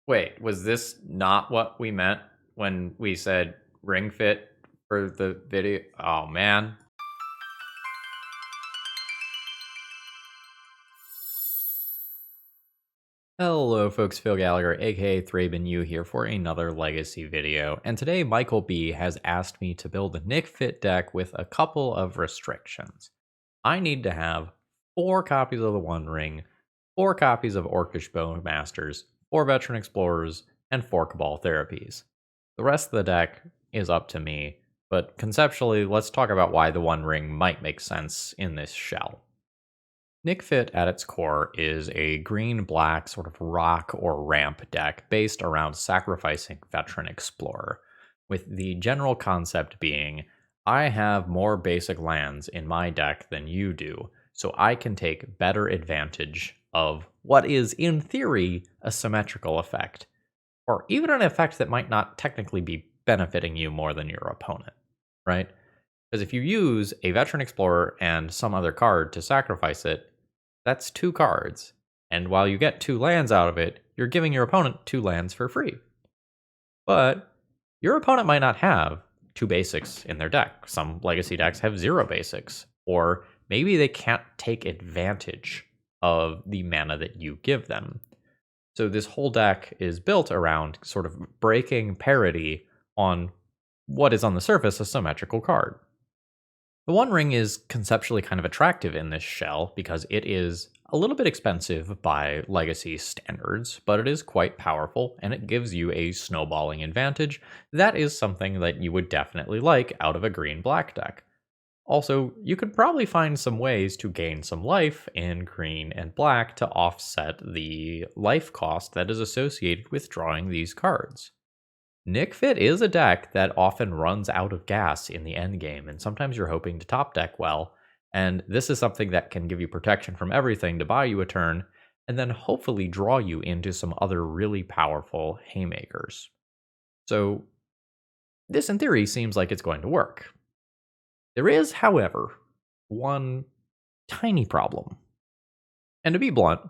Wait, was this not what we meant when we said ring fit for the video? Oh man. Hello folks, Phil Gallagher, aka ThrabenU here for another Legacy video, and today Michael B has asked me to build a Nic Fit deck with a couple of restrictions. I need to have 4 copies of the One Ring, 4 copies of Orcish Bowmasters, 4 Veteran Explorers, and 4 Cabal Therapies. The rest of the deck is up to me, but conceptually, let's talk about why the One Ring might make sense in this shell. Nic Fit at its core is a green-black sort of rock or ramp deck based around sacrificing Veteran Explorer, with the general concept being, I have more basic lands in my deck than you do, so I can take better advantage of what is, in theory, a symmetrical effect, or even an effect that might not technically be benefiting you more than your opponent, right? Because if you use a Veteran Explorer and some other card to sacrifice it, that's 2 cards. And while you get 2 lands out of it, you're giving your opponent 2 lands for free. But your opponent might not have 2 basics in their deck. Some Legacy decks have 0 basics. Or maybe they can't take advantage of the mana that you give them. So this whole deck is built around sort of breaking parity on what is on the surface a symmetrical card. The One Ring is conceptually kind of attractive in this shell because it is a little bit expensive by Legacy standards, but it is quite powerful and it gives you a snowballing advantage. That is something that you would definitely like out of a green-black deck. Also, you could probably find some ways to gain some life in green and black to offset the life cost that is associated with drawing these cards. Nic Fit is a deck that often runs out of gas in the endgame, and sometimes you're hoping to top deck well, and this is something that can give you protection from everything to buy you a turn, and then hopefully draw you into some other really powerful haymakers. So, this in theory seems like it's going to work. There is, however, one tiny problem. And to be blunt,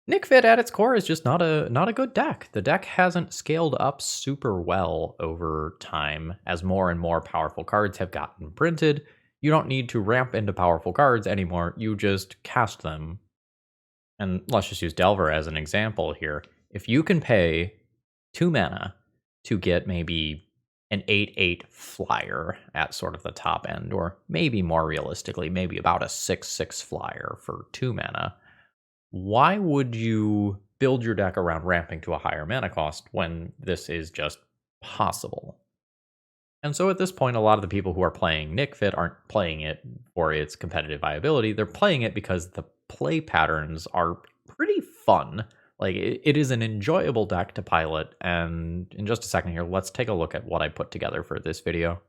Nic Fit at its core is just not a good deck. The deck hasn't scaled up super well over time as more and more powerful cards have gotten printed. You don't need to ramp into powerful cards anymore, you just cast them. And let's just use Delver as an example here. If you can pay 2 mana to get maybe an 8/8 flyer at sort of the top end, or maybe more realistically, maybe about a 6/6 flyer for 2 mana, why would you build your deck around ramping to a higher mana cost when this is just possible? And so at this point, a lot of the people who are playing Nic Fit aren't playing it for its competitive viability. They're playing it because the play patterns are pretty fun. Like, it is an enjoyable deck to pilot. And in just a second here, let's take a look at what I put together for this video.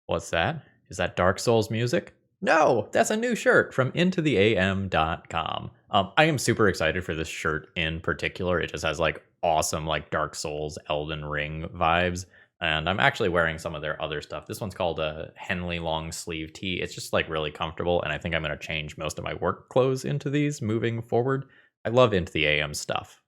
What's that? Is that Dark Souls music? No, that's a new shirt from intotheam.com. I am super excited for this shirt in particular. It just has like awesome like Dark Souls, Elden Ring vibes. And I'm actually wearing some of their other stuff. This one's called a Henley long sleeve tee. It's just like really comfortable. And I think I'm going to change most of my work clothes into these moving forward. I love Into the AM stuff.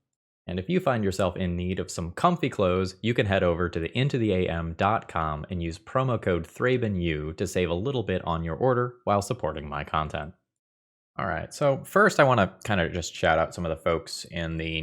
And if you find yourself in need of some comfy clothes, you can head over to the intotheam.com and use promo code ThrabenU to save a little bit on your order while supporting my content. All right, so first I want to kind of just shout out some of the folks in the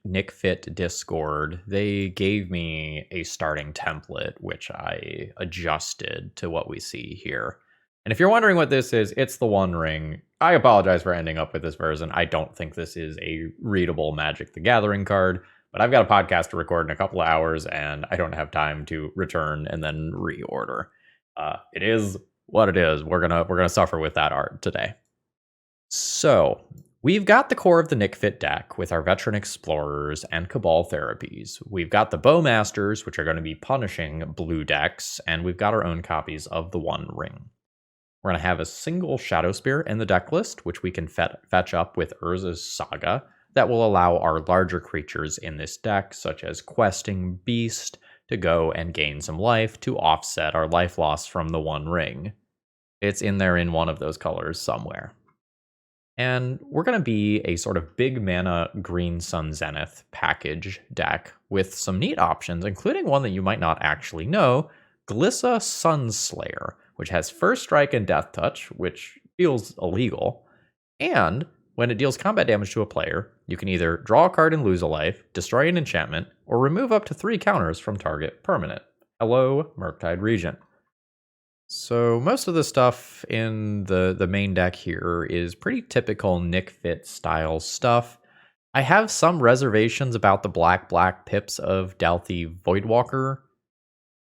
Nic Fit Discord. They gave me a starting template, which I adjusted to what we see here. And if you're wondering what this is, it's the One Ring. I apologize for ending up with this version. I don't think this is a readable Magic the Gathering card, but I've got a podcast to record in a couple of hours, and I don't have time to return and then reorder. It is what it is. We're gonna suffer with that art today. So we've got the core of the Nic Fit deck with our Veteran Explorers and Cabal Therapies. We've got the Bowmasters, which are going to be punishing blue decks, and we've got our own copies of the One Ring. We're going to have a single Shadow Spear in the deck list, which we can fetch up with Urza's Saga. That will allow our larger creatures in this deck, such as Questing Beast, to go and gain some life to offset our life loss from the One Ring. It's in there in one of those colors somewhere. And we're going to be a sort of big mana Green Sun Zenith package deck with some neat options, including one that you might not actually know, Glissa Sunslayer, which has First Strike and Death Touch, which feels illegal. And when it deals combat damage to a player, you can either draw a card and lose a life, destroy an enchantment, or remove up to 3 counters from target permanent. Hello, Murktide Regent. So most of the stuff in the main deck here is pretty typical Nic Fit style stuff. I have some reservations about the black pips of Dalthy Voidwalker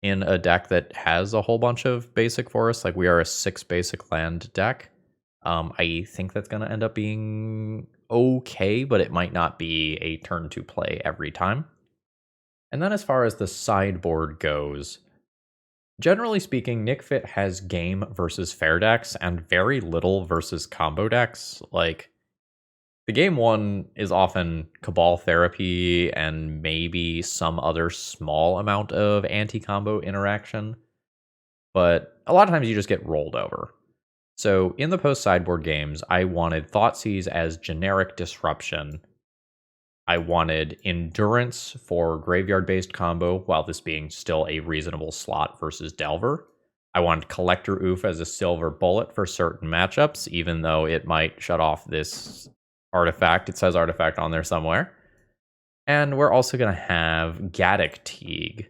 in a deck that has a whole bunch of basic forests. Like, we are a 6 basic land deck. I think that's going to end up being okay, but it might not be a turn to play every time. And then as far as the sideboard goes, generally speaking, Nic Fit has game versus fair decks and very little versus combo decks. Like, the game one is often Cabal Therapy and maybe some other small amount of anti-combo interaction, but a lot of times you just get rolled over. So in the post-sideboard games, I wanted Thoughtseize as generic disruption. I wanted Endurance for graveyard-based combo, while this being still a reasonable slot versus Delver. I wanted Collector Oof as a silver bullet for certain matchups, even though it might shut off this artifact. It says artifact on there somewhere. And we're also going to have Gaddock Teague.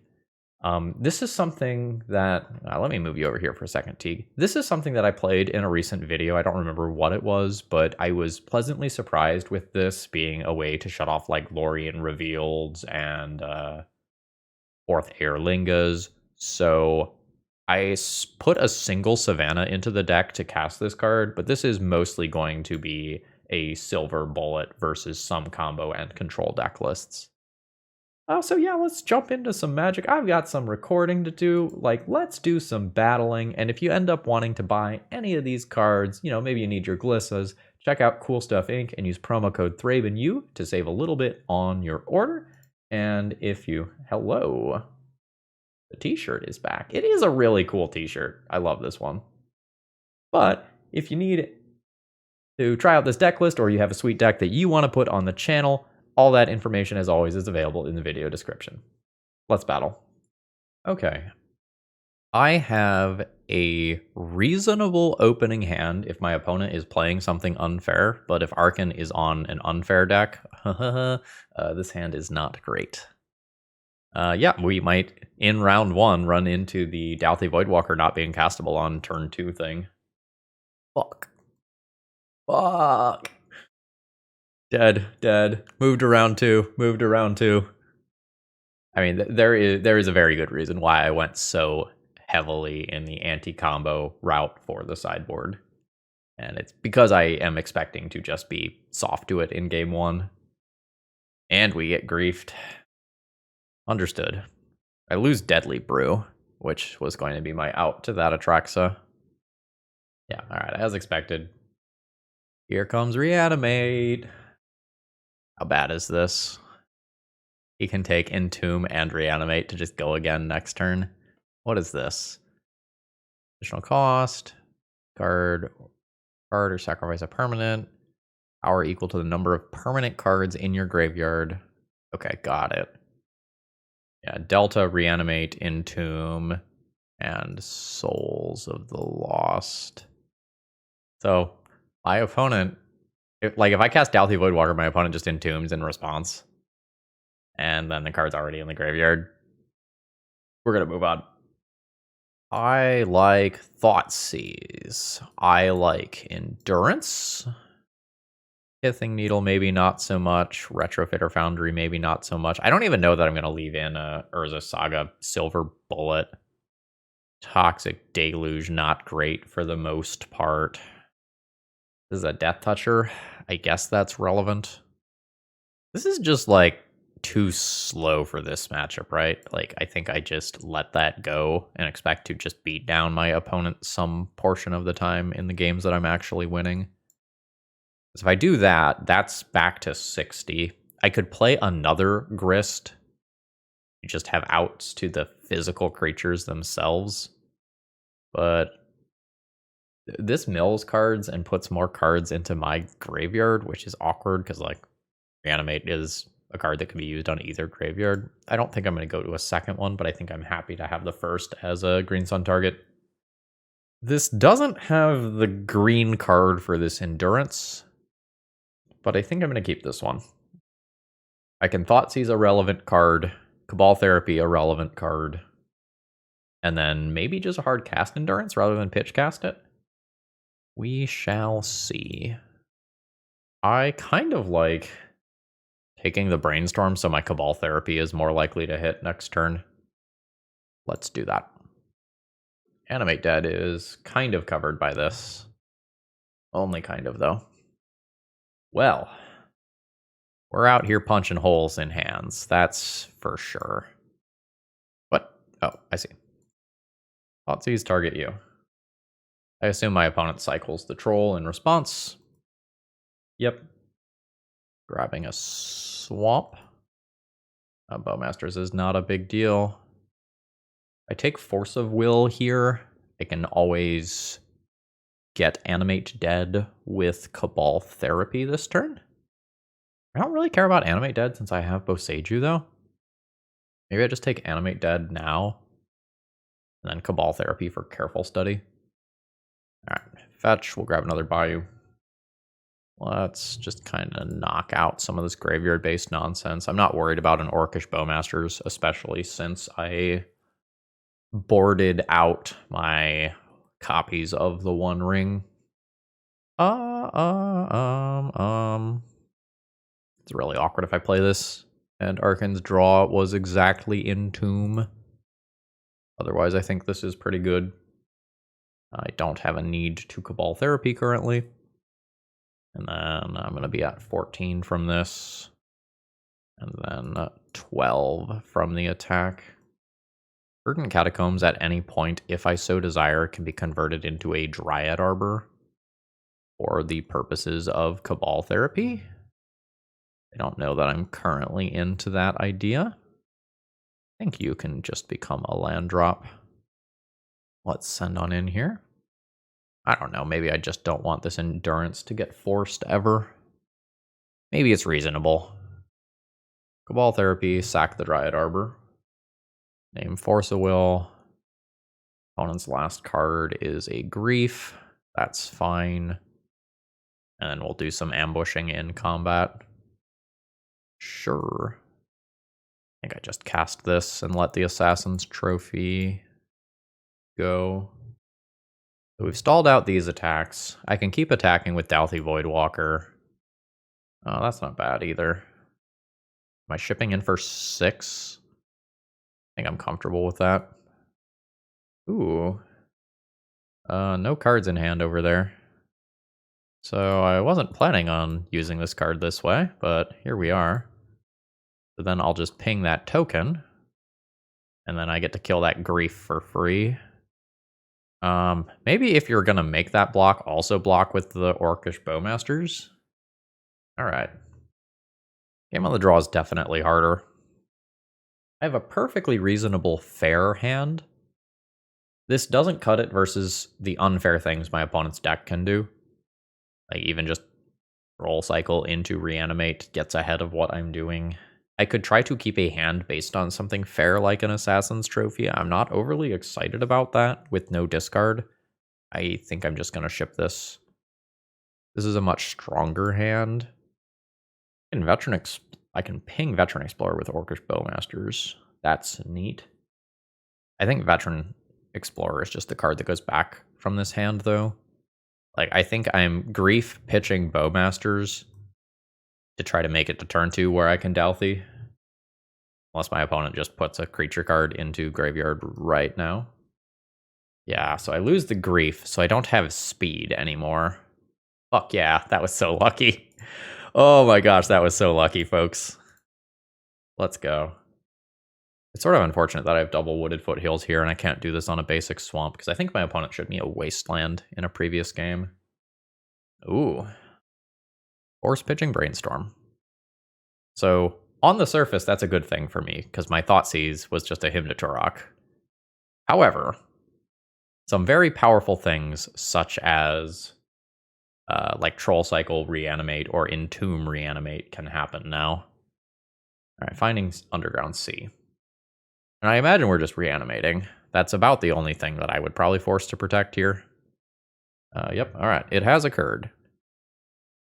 This is something that... let me move you over here for a second, Teague. This is something that I played in a recent video. I don't remember what it was, but I was pleasantly surprised with this being a way to shut off like Lorien Revealed and Fourth Airlingas. So I put a single Savannah into the deck to cast this card, but this is mostly going to be a silver bullet versus some combo and control deck lists. So yeah, let's jump into some Magic. I've got some recording to do. Like, let's do some battling. And if you end up wanting to buy any of these cards, you know, maybe you need your Glissas, check out Cool Stuff Inc. and use promo code ThrabenU to save a little bit on your order. And if you... Hello. The t-shirt is back. It is a really cool t-shirt. I love this one. But if you need to try out this deck list, or you have a sweet deck that you want to put on the channel, all that information, as always, is available in the video description. Let's battle. Okay. I have a reasonable opening hand if my opponent is playing something unfair, but if Arkan is on an unfair deck, this hand is not great. Yeah, we might, in round 1, run into the Dalthy Voidwalker not being castable on turn 2 thing. Fuck. Dead. Moved around 2. I mean, there is a very good reason why I went so heavily in the anti-combo route for the sideboard. And it's because I am expecting to just be soft to it in game 1. And we get griefed. Understood. I lose Deadly Brew, which was going to be my out to that Atraxa. Yeah, alright, as expected. Here comes Reanimate. How bad is this? He can take Entomb and Reanimate to just go again next turn. What is this? Additional cost. Card or sacrifice a permanent. Power equal to the number of permanent cards in your graveyard. Okay, got it. Yeah, Delta, Reanimate, Entomb, and Souls of the Lost. So, my opponent... If I cast Dalthy Voidwalker, my opponent just entombs in response. And then the card's already in the graveyard. We're going to move on. I like Thoughtseize. I like Endurance. Pithing Needle, maybe not so much. Retrofitter Foundry, maybe not so much. I don't even know that I'm going to leave in Urza Saga Silver Bullet. Toxic Deluge, not great for the most part. This is a Death Toucher. I guess that's relevant. This is just, like, too slow for this matchup, right? Like, I think I just let that go and expect to just beat down my opponent some portion of the time in the games that I'm actually winning. So if I do that, that's back to 60. I could play another Grist. You just have outs to the physical creatures themselves. But This mills cards and puts more cards into my graveyard, which is awkward because, like, Reanimate is a card that can be used on either graveyard. I don't think I'm going to go to a second one, but I think I'm happy to have the first as a Green Sun target. This doesn't have the green card for this Endurance, but I think I'm going to keep this one. I can Thoughtseize a relevant card, Cabal Therapy a relevant card, and then maybe just a hard cast Endurance rather than pitch cast it. We shall see. I kind of like taking the Brainstorm so my Cabal Therapy is more likely to hit next turn. Let's do that. Animate Dead is kind of covered by this. Only kind of, though. Well, we're out here punching holes in hands. That's for sure. What? Oh, I see. Thoughtseize target you. I assume my opponent cycles the troll in response. Yep. Grabbing a swamp. Bowmasters is not a big deal. I take Force of Will here. I can always get Animate Dead with Cabal Therapy this turn. I don't really care about Animate Dead since I have Boseiju, though. Maybe I just take Animate Dead now, and then Cabal Therapy for Careful Study. Alright, fetch. We'll grab another Bayou. Let's just kind of knock out some of this graveyard-based nonsense. I'm not worried about an Orcish Bowmasters, especially since I boarded out my copies of the One Ring. It's really awkward if I play this, and Arcan's draw was exactly in Tomb. Otherwise, I think this is pretty good. I don't have a need to Cabal Therapy currently. And then I'm going to be at 14 from this. And then 12 from the attack. Verdant Catacombs at any point, if I so desire, can be converted into a Dryad Arbor for the purposes of Cabal Therapy. I don't know that I'm currently into that idea. I think you can just become a land drop. Let's send on in here. I don't know, maybe I just don't want this Endurance to get forced ever. Maybe it's reasonable. Cabal Therapy, sack the Dryad Arbor. Name Force of Will. Opponent's last card is a Grief. That's fine. And then we'll do some ambushing in combat. Sure. I think I just cast this and let the Assassin's Trophy go. So we've stalled out these attacks. I can keep attacking with Dauthi Voidwalker. Oh, that's not bad either. Am I shipping in for 6? I think I'm comfortable with that. Ooh. No cards in hand over there. So I wasn't planning on using this card this way, but here we are. So then I'll just ping that token. And then I get to kill that Grief for free. Maybe if you're going to make that block, also block with the Orcish Bowmasters. Alright. Game on the draw is definitely harder. I have a perfectly reasonable fair hand. This doesn't cut it versus the unfair things my opponent's deck can do. Like even just roll cycle into Reanimate gets ahead of what I'm doing. I could try to keep a hand based on something fair like an Assassin's Trophy. I'm not overly excited about that with no discard. I think I'm just going to ship this. This is a much stronger hand. I can ping Veteran Explorer with Orcish Bowmasters. That's neat. I think Veteran Explorer is just the card that goes back from this hand, though. Like, I think I'm Grief pitching Bowmasters to try to make it to turn 2 where I can Dauthi. Unless my opponent just puts a creature card into graveyard right now. Yeah, so I lose the Grief, so I don't have speed anymore. Fuck yeah, that was so lucky. Oh my gosh, that was so lucky, folks. Let's go. It's sort of unfortunate that I have double Wooded Foothills here and I can't do this on a basic swamp, because I think my opponent showed me a Wasteland in a previous game. Ooh. Force pitching Brainstorm. So, on the surface, that's a good thing for me, because my Thoughtseize was just a Hymn to Turok. However, Some very powerful things, such as like Troll Cycle Reanimate or Entomb Reanimate, can happen now. Alright, finding Underground Sea. And I imagine we're just reanimating. That's about the only thing that I would probably force to protect here. Yep, alright, it has occurred.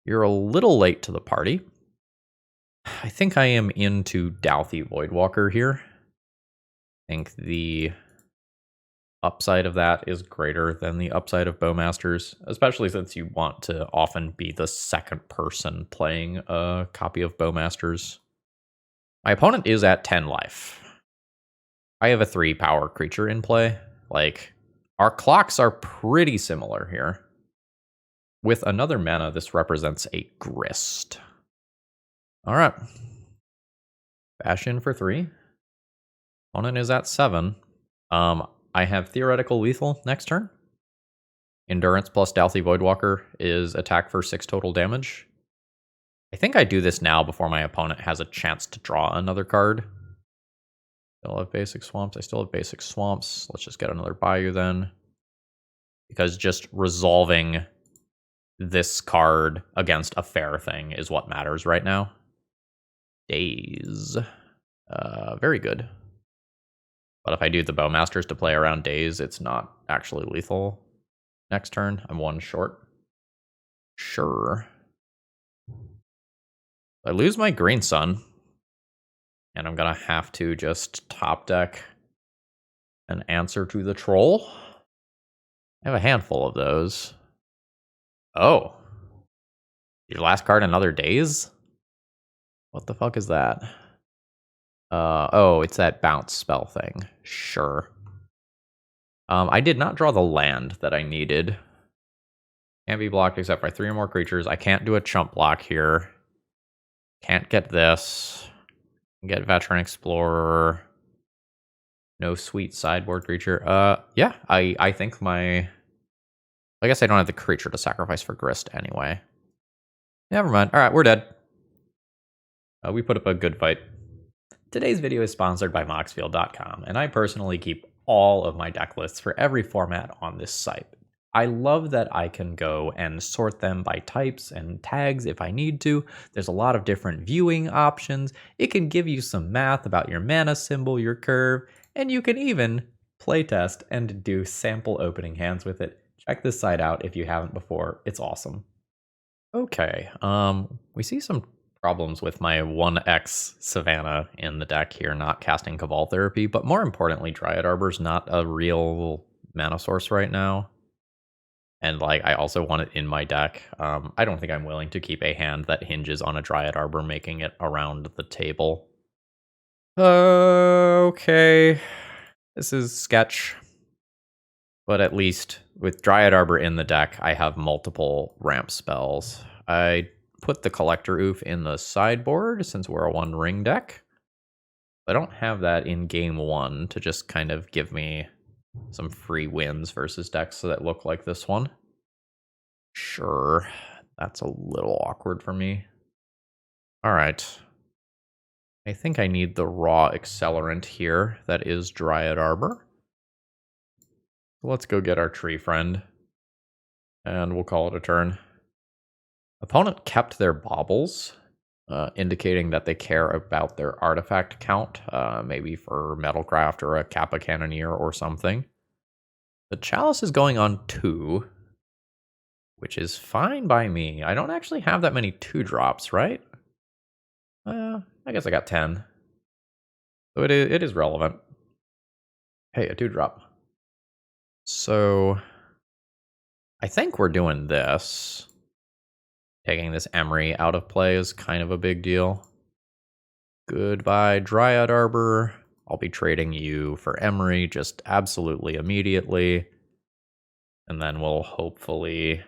You're a little late to the party. I think I am into Douthie Voidwalker here. I think the upside of that is greater than the upside of Bowmasters, especially since you want to often be the second person playing a copy of Bowmasters. My opponent is at 10 life. I have a 3 power creature in play. Like, our clocks are pretty similar here. With another mana, this represents a Grist. Alright. Bash in for 3. Opponent is at 7. I have theoretical lethal next turn. Endurance plus Douthie Voidwalker is attack for 6 total damage. I think I do this now before my opponent has a chance to draw another card. Still have basic swamps. I still have basic swamps. Let's just get another Bayou then. Because just resolving this card against a fair thing is what matters right now. Daze. Very good. But if I do the Bowmasters to play around Daze, it's not actually lethal. Next turn, I'm 1 short. Sure. I lose my Green Sun. And I'm going to have to just top deck an answer to the troll. I have a handful of those. Oh. Your last card, another Daze? What the fuck is that? Oh, it's that bounce spell thing. Sure. I did not draw the land that I needed. Can't be blocked except by 3 or more creatures. I can't do a chump block here. Can't get this. Get Veteran Explorer. No sweet sideboard creature. Yeah, I think my... I guess I don't have the creature to sacrifice for Grist anyway. Never mind. Alright, we're dead. We put up a good fight. Today's video is sponsored by Moxfield.com, and I personally keep all of my deck lists for every format on this site. I love that I can go and sort them by types and tags if I need to. There's a lot of different viewing options. It can give you some math about your mana symbol, your curve, and you can even playtest and do sample opening hands with it. Check this site out if you haven't before. It's awesome. Okay, we see some problems with my 1x Savannah in the deck here, not casting Cabal Therapy, but more importantly, Dryad Arbor's not a real mana source right now. And like, I also want it in my deck. I don't think I'm willing to keep a hand that hinges on a Dryad Arbor making it around the table. Okay, this is sketch. But at least with Dryad Arbor in the deck, I have multiple ramp spells. I put the Collector Oof in the sideboard since we're a 1-ring deck. I don't have that in game 1 to just kind of give me some free wins versus decks that look like this one. Sure, that's a little awkward for me. All right. I think I need the raw accelerant here. That is Dryad Arbor. Let's go get our tree friend. And we'll call it a turn. Opponent kept their baubles, indicating that they care about their artifact count, maybe for Metalcraft or a Kappa Cannoneer or something. The Chalice is going on 2, which is fine by me. I don't actually have that many 2-drops, right? I guess I got 10. So it is relevant. Hey, a 2-drop. So I think we're doing this. Taking this Emery out of play is kind of a big deal. Goodbye, Dryad Arbor. I'll be trading you for Emery just absolutely immediately. And then we'll hopefully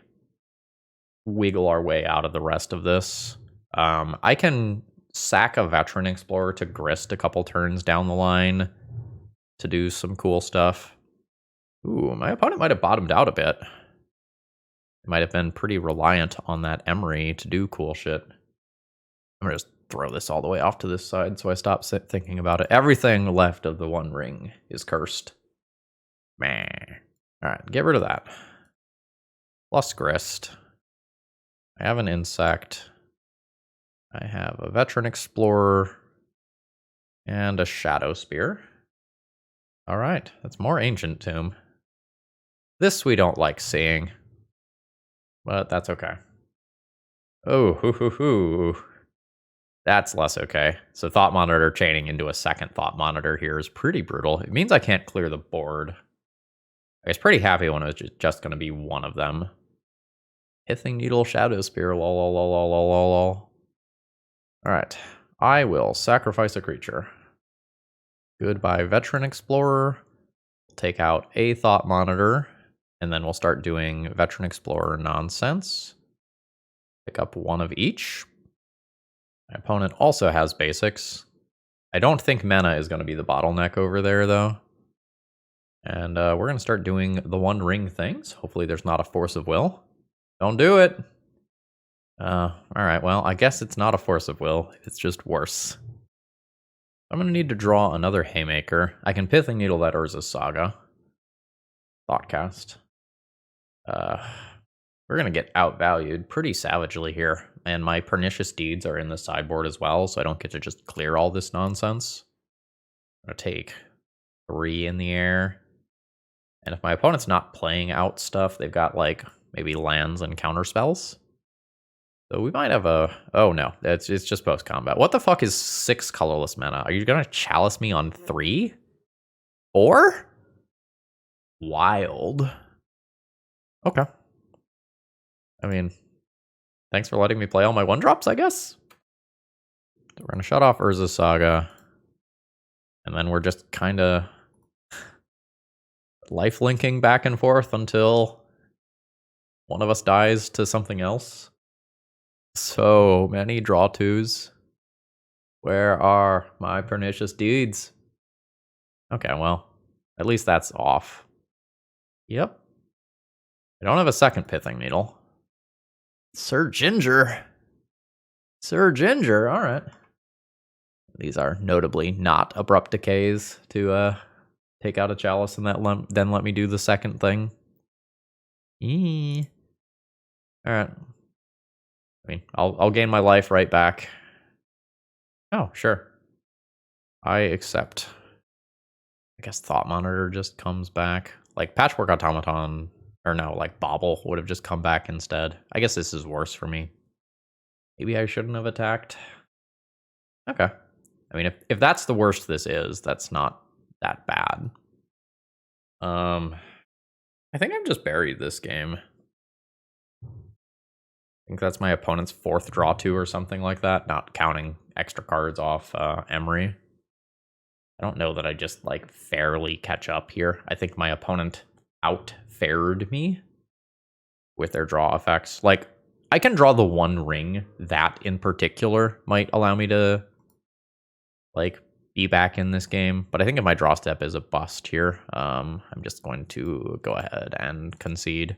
wiggle our way out of the rest of this. I can sack a Veteran Explorer to Grist a couple turns down the line to do some cool stuff. Ooh, my opponent might have bottomed out a bit. Might have been pretty reliant on that Emery to do cool shit. I'm gonna just throw this all the way off to this side so I stop thinking about it. Everything left of the 1 ring is cursed. Meh. Alright, get rid of that. Plus Grist. I have an Insect. I have a Veteran Explorer. And a Shadow Spear. Alright, that's more Ancient Tomb. This we don't like seeing. But that's okay. Oh, hoo hoo hoo. That's less okay. So Thought Monitor chaining into a second Thought Monitor here is pretty brutal. It means I can't clear the board. I was pretty happy when it was just going to be one of them. Pithing Needle, Shadow Spear, lol lol lol lol lol lol. Alright, I will sacrifice a creature. Goodbye, Veteran Explorer. We'll take out a Thought Monitor, and then we'll start doing Veteran Explorer nonsense. Pick up one of each. My opponent also has basics. I don't think mana is going to be the bottleneck over there, though. And we're going to start doing the One Ring things. Hopefully there's not a Force of Will. Don't do it! Alright, well, I guess it's not a Force of Will. It's just worse. I'm going to need to draw another Haymaker. I can Pithing Needle that Urza's Saga. Thoughtcast. We're going to get outvalued pretty savagely here. And my Pernicious Deeds are in the sideboard as well, so I don't get to just clear all this nonsense. I'm going to take 3 in the air. And if my opponent's not playing out stuff, they've got, like, maybe lands and counterspells. So we might have a... Oh, no. It's just post-combat. What the fuck is 6 colorless mana? Are you going to chalice me on 3? 4? Wild. Okay. I mean, thanks for letting me play all my 1-drops, I guess. So we're going to shut off Urza's Saga. And then we're just kind of life-linking back and forth until one of us dies to something else. So many draw 2s. Where are my Pernicious Deeds? Okay, well, at least that's off. Yep. I don't have a second Pithing Needle. Sir Ginger. Sir Ginger, alright. These are notably not abrupt decays to take out a chalice and then let me do the second thing. Alright. I mean, I'll gain my life right back. Oh, sure. I accept. I guess Thought Monitor just comes back. Like, Patchwork Automaton, or no, like, Bauble would have just come back instead. I guess this is worse for me. Maybe I shouldn't have attacked. Okay. I mean, if that's the worst this is, that's not that bad. I think I've just buried this game. I think that's my opponent's 4th draw 2 or something like that, not counting extra cards off Emery. I don't know that I just, like, fairly catch up here. I think my opponent out-fared me with their draw effects. Like, I can draw the One Ring. That, in particular, might allow me to, like, be back in this game. But I think if my draw step is a bust here, I'm just going to go ahead and concede.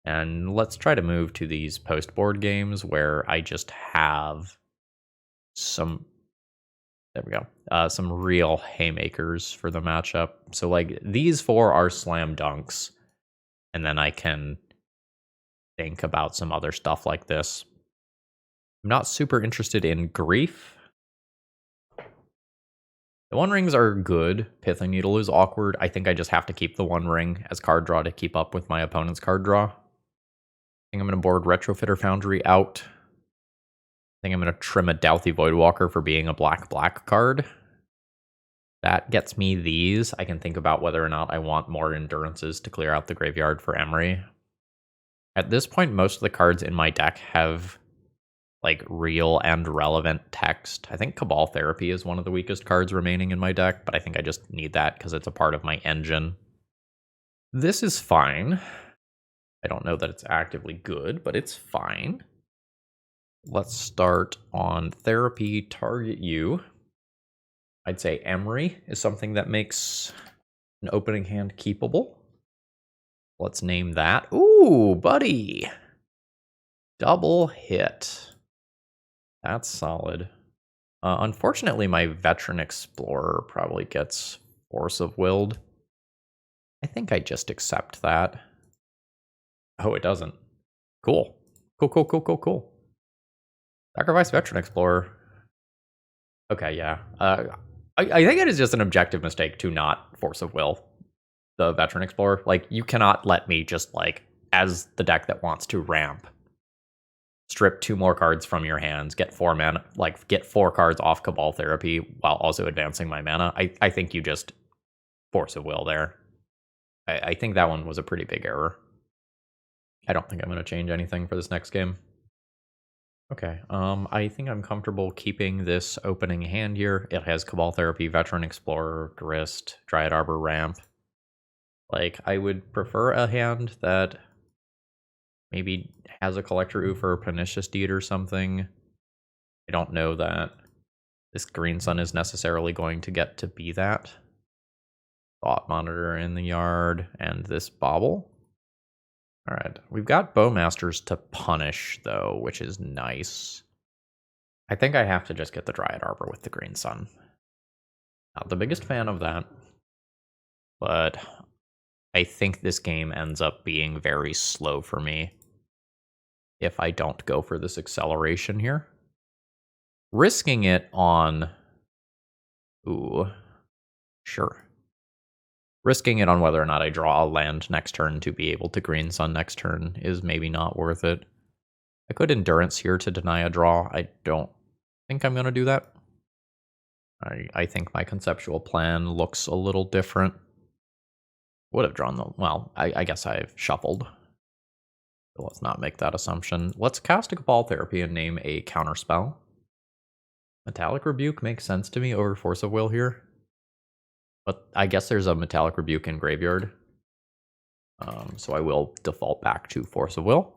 And let's try to move to these post-board games where I just have some... There we go. Some real haymakers for the matchup. So, like, these 4 are slam dunks. And then I can think about some other stuff like this. I'm not super interested in Grief. The One Rings are good. Pithing Needle is awkward. I think I just have to keep the One Ring as card draw to keep up with my opponent's card draw. I think I'm going to board Retrofitter Foundry out. I think I'm going to trim a Douthie Voidwalker for being a black card. That gets me these. I can think about whether or not I want more Endurances to clear out the graveyard for Emery. At this point, most of the cards in my deck have, like, real and relevant text. I think Cabal Therapy is one of the weakest cards remaining in my deck, but I think I just need that because it's a part of my engine. This is fine. I don't know that it's actively good, but it's fine. Let's start on Therapy, target you. I'd say Emery is something that makes an opening hand keepable. Let's name that. Ooh, buddy. Double hit. That's solid. Unfortunately, my Veteran Explorer probably gets Force of Willed. I think I just accept that. Oh, it doesn't. Cool. Cool. Sacrifice Veteran Explorer. Okay, yeah. I think it is just an objective mistake to not Force of Will the Veteran Explorer. Like, you cannot let me just, like, as the deck that wants to ramp, strip 2 more cards from your hands, get 4 mana, like, get 4 cards off Cabal Therapy while also advancing my mana. I think you just Force of Will there. I think that one was a pretty big error. I don't think I'm going to change anything for this next game. Okay, I think I'm comfortable keeping this opening hand here. It has Cabal Therapy, Veteran Explorer, Grist, Dryad Arbor, Ramp. Like, I would prefer a hand that maybe has a Collector Oof or a Pernicious Deed or something. I don't know that this Green Sun is necessarily going to get to be that. Thought Monitor in the yard, and this Bauble. Alright, we've got Bowmasters to punish, though, which is nice. I think I have to just get the Dryad Arbor with the Green Sun. Not the biggest fan of that, but I think this game ends up being very slow for me if I don't go for this acceleration here. Risking it on... Ooh, sure. Risking it on whether or not I draw a land next turn to be able to Green Sun next turn is maybe not worth it. I could Endurance here to deny a draw. I don't think I'm going to do that. I think my conceptual plan looks a little different. Would have drawn the... Well, I guess I've shuffled. So let's not make that assumption. Let's cast a Cabal Therapy and name a counterspell. Metallic Rebuke makes sense to me over Force of Will here. But I guess there's a Metallic Rebuke in Graveyard. So I will default back to Force of Will.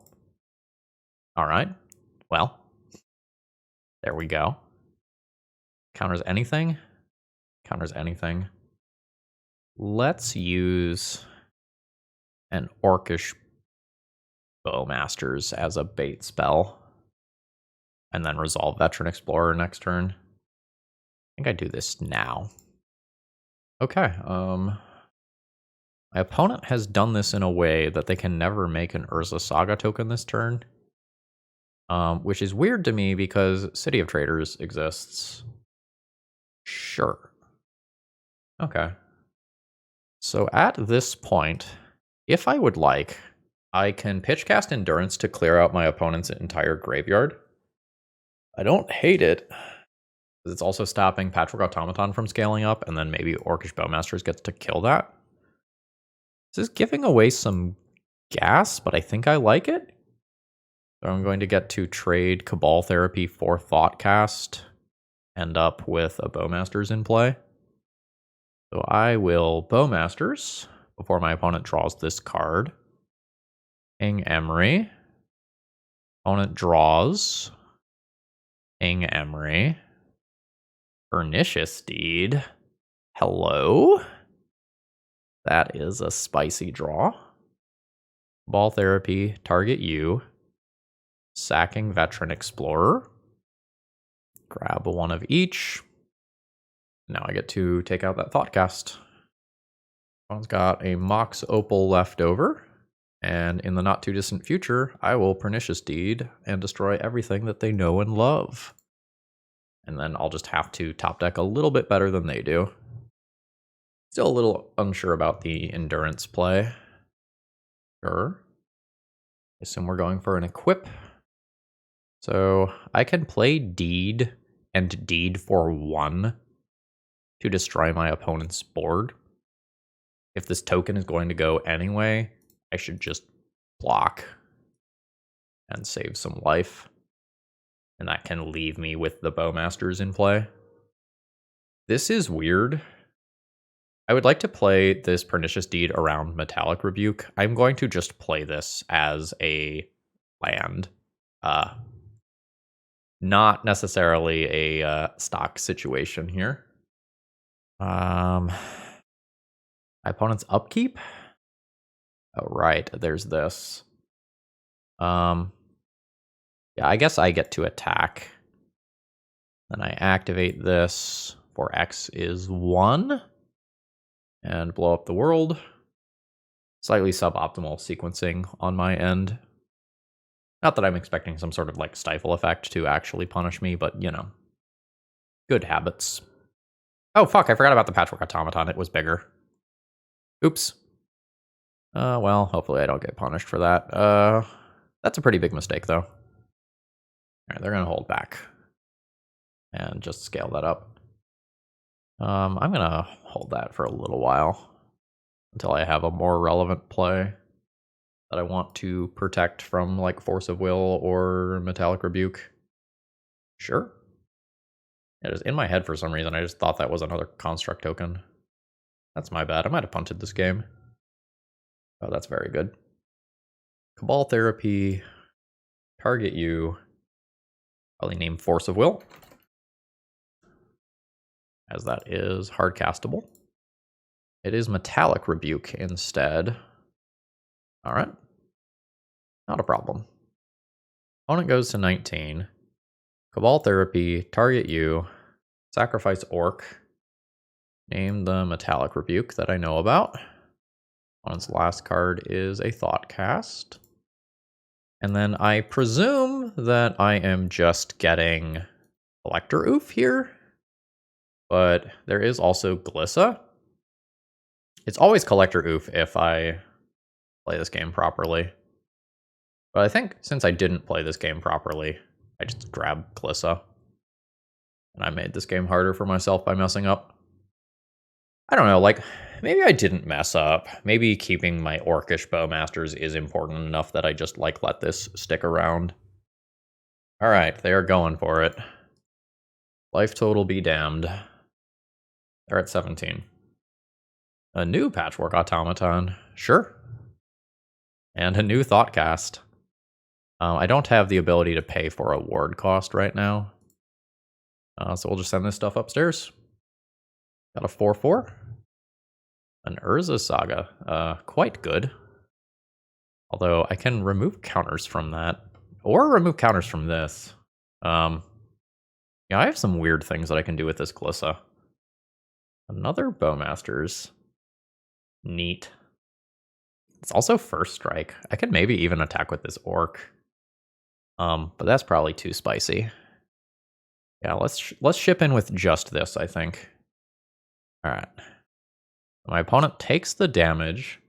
Alright. Well. There we go. Counters anything? Counters anything. Let's use an Orcish Bowmasters as a bait spell. And then resolve Veteran Explorer next turn. I think I do this now. Okay, my opponent has done this in a way that they can never make an Urza Saga token this turn. Which is weird to me because City of Traders exists. Sure. Okay. So at this point, if I would like, I can pitch cast Endurance to clear out my opponent's entire graveyard. I don't hate it. It's also stopping Patchwork Automaton from scaling up, and then maybe Orcish Bowmasters gets to kill that. This is giving away some gas, but I think I like it. So I'm going to get to trade Cabal Therapy for Thoughtcast, end up with a Bowmasters in play. So I will Bowmasters before my opponent draws this card. King Emery. Opponent draws. King Emery. Pernicious Deed. Hello. That is a spicy draw. Ball Therapy, target you. Sacking Veteran Explorer. Grab one of each. Now I get to take out that Thoughtcast. One's got a Mox Opal left over. And in the not too distant future, I will Pernicious Deed and destroy everything that they know and love. And then I'll just have to top deck a little bit better than they do. Still a little unsure about the Endurance play. Sure. Assume we're going for an equip. So I can play Deed and Deed for 1 to destroy my opponent's board. If this token is going to go anyway, I should just block and save some life. And that can leave me with the Bowmasters in play. This is weird. I would like to play this Pernicious Deed around Metallic Rebuke. I'm going to just play this as a land. Not necessarily a stock situation here. My opponent's upkeep? Oh, right, there's this. Yeah, I guess I get to attack. Then I activate this for X is 1. And blow up the world. slightly suboptimal sequencing on my end. Not that I'm expecting some sort of like stifle effect to actually punish me, but you know, good habits. Oh fuck, I forgot about the Patchwork Automaton. It was bigger. Oops. Well, hopefully I don't get punished for that. That's a pretty big mistake though. Alright, they're gonna hold back. And just scale that up. I'm gonna hold that for a little while. Until I have a more relevant play that I want to protect from, like Force of Will or Metallic Rebuke. Sure. It is in my head for some reason. I just thought that was another construct token. That's my bad. I might have punted this game. Oh, that's very good. Cabal Therapy. Target you. Probably name Force of Will, as that is hard castable. It is Metallic Rebuke instead. All right. Not a problem. Opponent goes to 19. Cabal Therapy, target you, sacrifice Orc, name the Metallic Rebuke that I know about. Opponent's last card is a Thoughtcast. And then I presume that I am just getting Collector Oof here. But there is also Glissa. It's always Collector Oof if I play this game properly. But I think since I didn't play this game properly, I just grabbed Glissa. And I made this game harder for myself by messing up. I don't know, like, maybe I didn't mess up. Maybe keeping my Orcish Bowmasters is important enough that I just, like, let this stick around. Alright, they are going for it. Life total be damned. They're at 17. A new Patchwork Automaton. Sure. And a new Thoughtcast. I don't have the ability to pay for a ward cost right now. So we'll just send this stuff upstairs. Got a 4/4. An Urza Saga. Quite good. Although I can remove counters from that. Or remove counters from this. Yeah, I have some weird things that I can do with this Glissa. Another Bowmasters. Neat. It's also first strike. I could maybe even attack with this Orc. But that's probably too spicy. Yeah, let's ship in with just this, I think. Alright. My opponent takes the damage.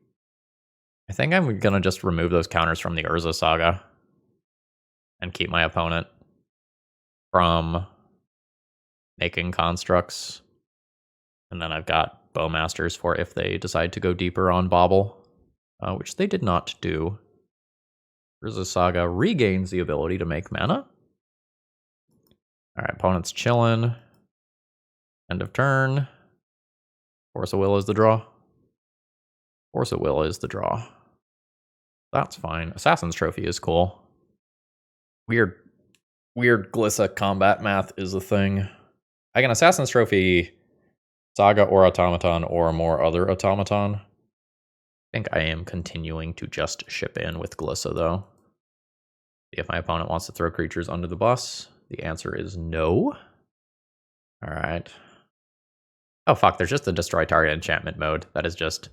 I think I'm gonna just remove those counters from the Urza Saga. And keep my opponent from making constructs. And then I've got Bowmasters for if they decide to go deeper on Bobble. Which they did not do. Urza Saga regains the ability to make mana. Alright, opponent's chillin'. End of turn. Force of Will is the draw. Force of Will is the draw. That's fine. Assassin's Trophy is cool. Weird Glissa combat math is a thing. I can Assassin's Trophy Saga or Automaton or more other Automaton. I think I am continuing to just ship in with Glissa though. If my opponent wants to throw creatures under the bus, the answer is no. Alright. Oh fuck, there's just a destroy target enchantment mode. That is just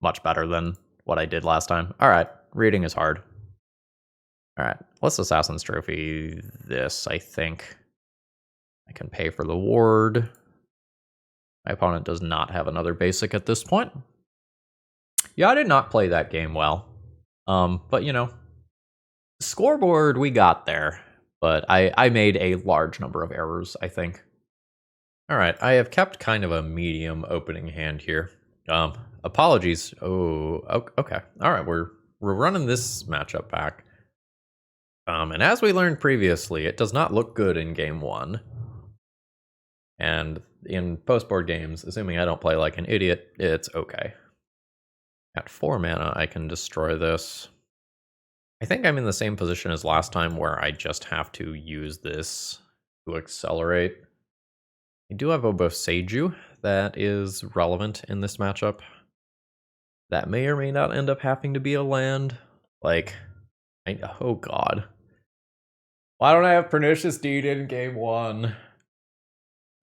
much better than what I did last time. Alright, reading is hard. Alright, let's Assassin's Trophy this, I think. I can pay for the ward. My opponent does not have another basic at this point. Yeah, I did not play that game well. But you know, scoreboard, we got there. But I made a large number of errors, I think. Alright, I have kept kind of a medium opening hand here. Apologies. Oh, okay. Alright, we're running this matchup back. And as we learned previously, it does not look good in game 1. And in post-board games, assuming I don't play like an idiot, it's okay. At 4 mana, I can destroy this. I think I'm in the same position as last time where I just have to use this to accelerate. I do have a Boseiju that is relevant in this matchup. That may or may not end up having to be a land. Like, oh god. Why don't I have Pernicious Deed in game 1?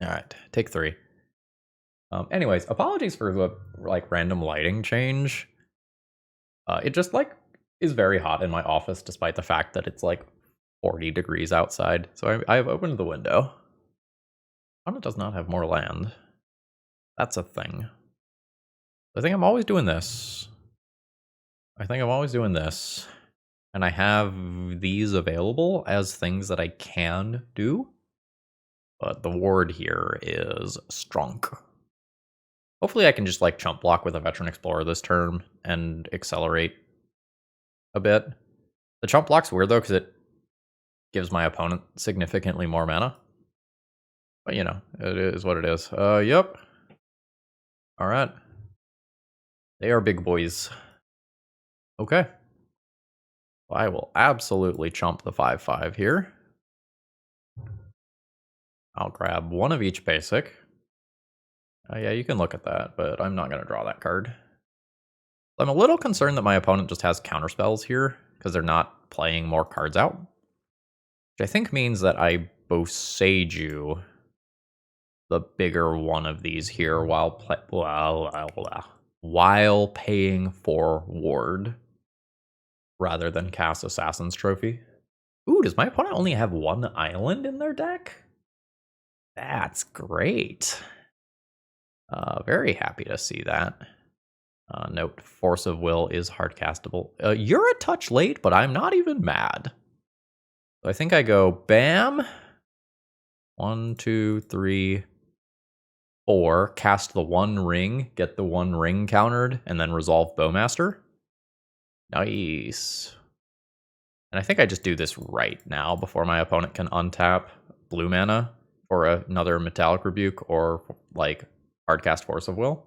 Alright, take 3. Anyways, apologies for the, like, random lighting change. It just like is very hot in my office, despite the fact that it's like 40 degrees outside. So I have opened the window. Opponent does not have more land. That's a thing. I think I'm always doing this. And I have these available as things that I can do. But the ward here is strong. Hopefully I can just like chump block with a Veteran Explorer this turn and accelerate a bit. The chump block's weird though because it gives my opponent significantly more mana. But you know, it is what it is. Yep. Alright. They are big boys. Okay. Well, I will absolutely chump the 5/5 here. I'll grab one of each basic. Yeah, you can look at that, but I'm not going to draw that card. I'm a little concerned that my opponent just has counterspells here, because they're not playing more cards out. Which I think means that I Boseiju the bigger one of these here while paying for ward, rather than cast Assassin's Trophy. Ooh, does my opponent only have one island in their deck? That's great. Very happy to see that. Note, Force of Will is hardcastable. You're a touch late, but I'm not even mad. So I think I go bam. 1, 2, 3, 4. Cast the one ring, get the one ring countered, and then resolve Bowmaster. Nice. And I think I just do this right now before my opponent can untap blue mana for another Metallic Rebuke or like hardcast Force of Will.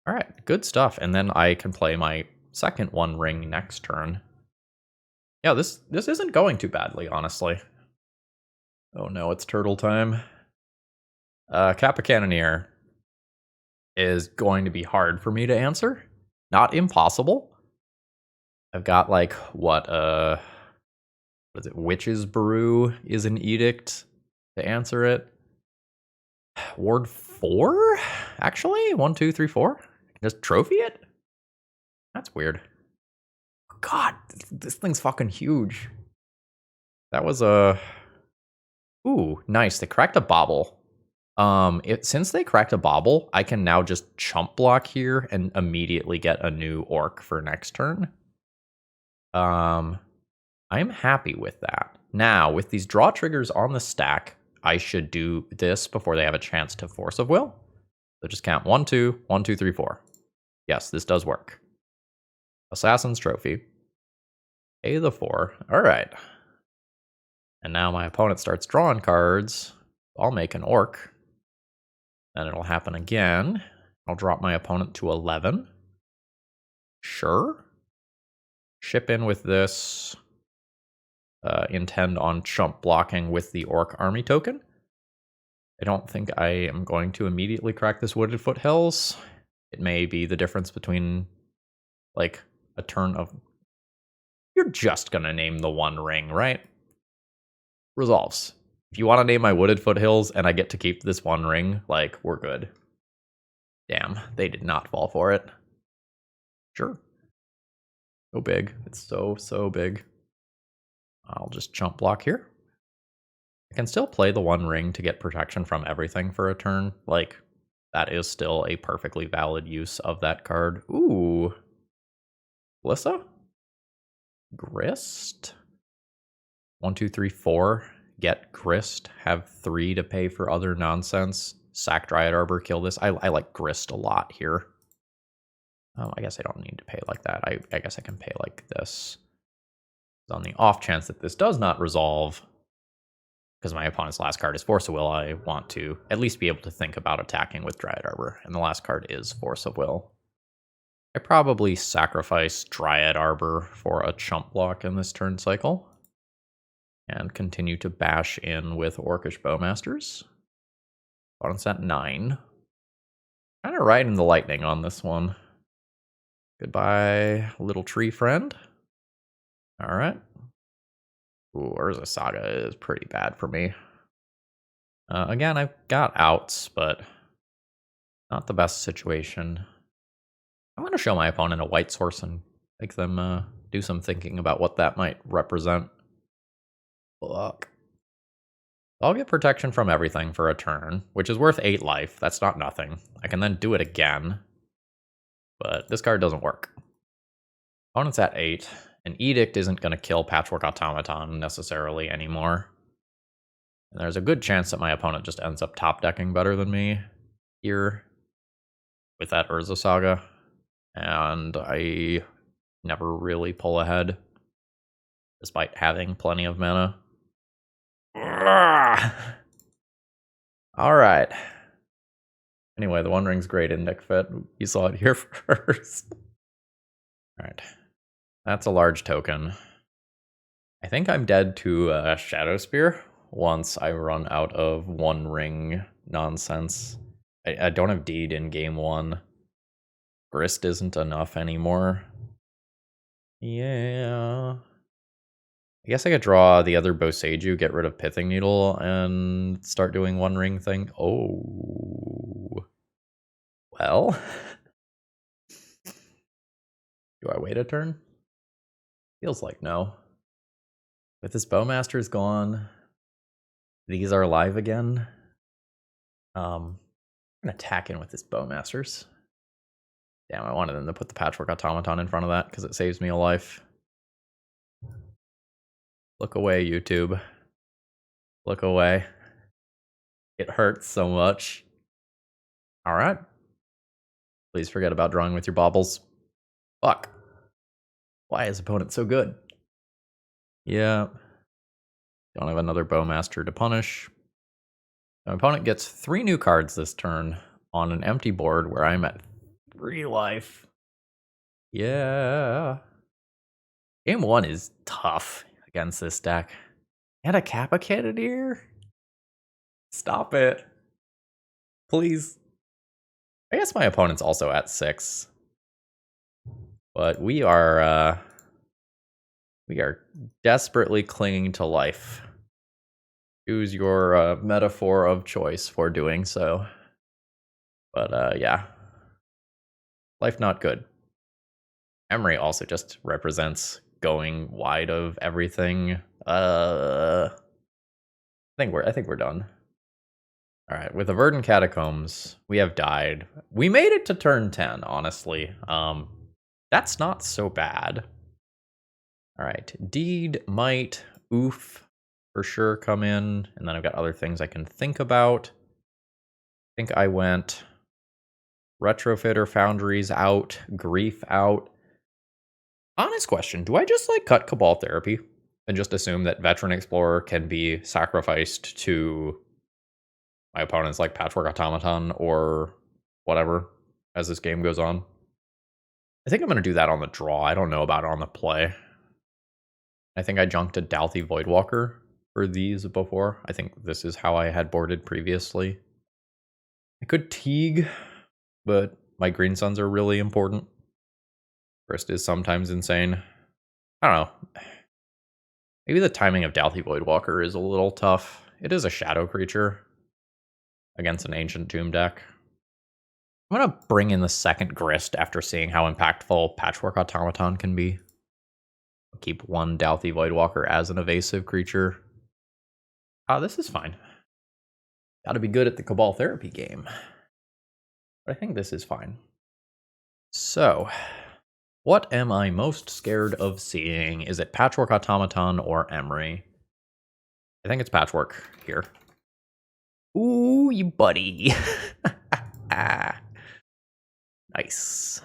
All right, good stuff. And then I can play my second one ring next turn. Yeah, this isn't going too badly, honestly. Oh no, it's turtle time. Kappa Cannoneer is going to be hard for me to answer. Not impossible. I've got like what is it? Witch's Brew is an edict to answer it. Ward 4? Actually? 1, 2, 3, 4? Just trophy it? That's weird. God, this thing's fucking huge. That was a... Ooh, nice. They cracked a bobble. Since they cracked a bobble, I can now just chump block here and immediately get a new orc for next turn. I'm happy with that. Now, with these draw triggers on the stack, I should do this before they have a chance to Force of Will. So just count 1, 2, 1, 2, 3, 4. Yes, this does work. Assassin's Trophy. Pay the 4. All right. And now my opponent starts drawing cards. I'll make an orc. Then it'll happen again. I'll drop my opponent to 11. Sure. Ship in with this. Intend on chump blocking with the orc army token. I don't think I am going to immediately crack this Wooded Foothills. It may be the difference between, like, a turn of... You're just gonna name the one ring, right? Resolves. If you want to name my Wooded Foothills and I get to keep this one ring, like, we're good. Damn, they did not fall for it. Sure. So big. It's so big. I'll just chump block here. I can still play the one ring to get protection from everything for a turn. Like, that is still a perfectly valid use of that card. Ooh. Lissa? Grist? 1, 2, 3, 4. Get Grist. Have 3 to pay for other nonsense. Sack Dryad Arbor, kill this. I like Grist a lot here. I guess I don't need to pay like that. I guess I can pay like this. On the off chance that this does not resolve, because my opponent's last card is Force of Will, I want to at least be able to think about attacking with Dryad Arbor, and the last card is Force of Will. I probably sacrifice Dryad Arbor for a chump block in this turn cycle, and continue to bash in with Orcish Bowmasters. Opponent's at 9. Kind of riding the lightning on this one. Goodbye, little tree friend. All right. Ooh, Urza Saga is pretty bad for me. Again, I've got outs, but not the best situation. I'm going to show my opponent a white source and Make them do some thinking about what that might represent. Fuck. I'll get protection from everything for a turn, which is worth 8 life. That's not nothing. I can then do it again. But this card doesn't work. Opponent's at 8. An Edict isn't going to kill Patchwork Automaton necessarily anymore. And there's a good chance that my opponent just ends up top decking better than me here with that Urza Saga. And I never really pull ahead, despite having plenty of mana. Alright. Anyway, the One Ring's great in Nic Fit. You saw it here first. Alright. That's a large token. I think I'm dead to Shadow Spear once I run out of One Ring nonsense. I don't have Deed in game 1. Grist isn't enough anymore. Yeah. I guess I could draw the other Boseiju, get rid of Pithing Needle, and start doing One Ring thing. Oh. Well. Do I wait a turn? Feels like no. With this Bowmaster's gone, these are live again. I'm gonna attack in with this Bowmasters. Damn, I wanted them to put the Patchwork Automaton in front of that because it saves me a life. Look away, YouTube. Look away. It hurts so much. Alright. Please forget about drawing with your baubles. Fuck. Why is opponent so good? Yeah. Don't have another Bowmaster to punish. My opponent gets 3 new cards this turn on an empty board where I'm at 3 life. Yeah. Game 1 is tough against this deck. And a Kappa Cannoneer? Stop it. Please. I guess my opponent's also at 6. But we are desperately clinging to life. Choose your metaphor of choice for doing so. But yeah. Life not good. Emery also just represents going wide of everything. I think we're done. All right, with the Verdant Catacombs, we have died. We made it to turn 10, honestly. That's not so bad. All right, Deed, Might, Oof, for sure come in. And then I've got other things I can think about. I think I went Retrofitter, Foundries out, Grief out. Honest question, do I just like cut Cabal Therapy and just assume that Veteran Explorer can be sacrificed to my opponent's like Patchwork Automaton or whatever as this game goes on? I think I'm going to do that on the draw. I don't know about it on the play. I think I junked a Dalthy Voidwalker for these before. I think this is how I had boarded previously. I could Teague, but my Green Suns are really important. Grist is sometimes insane. I don't know. Maybe the timing of Dalthy Voidwalker is a little tough. It is a shadow creature against an Ancient Tomb deck. I'm going to bring in the second Grist after seeing how impactful Patchwork Automaton can be. I'll keep one Dalthy Voidwalker as an evasive creature. This is fine. Gotta be good at the Cabal Therapy game. But I think this is fine. So, what am I most scared of seeing? Is it Patchwork Automaton or Emery? I think it's Patchwork here. Ooh, you buddy. Nice.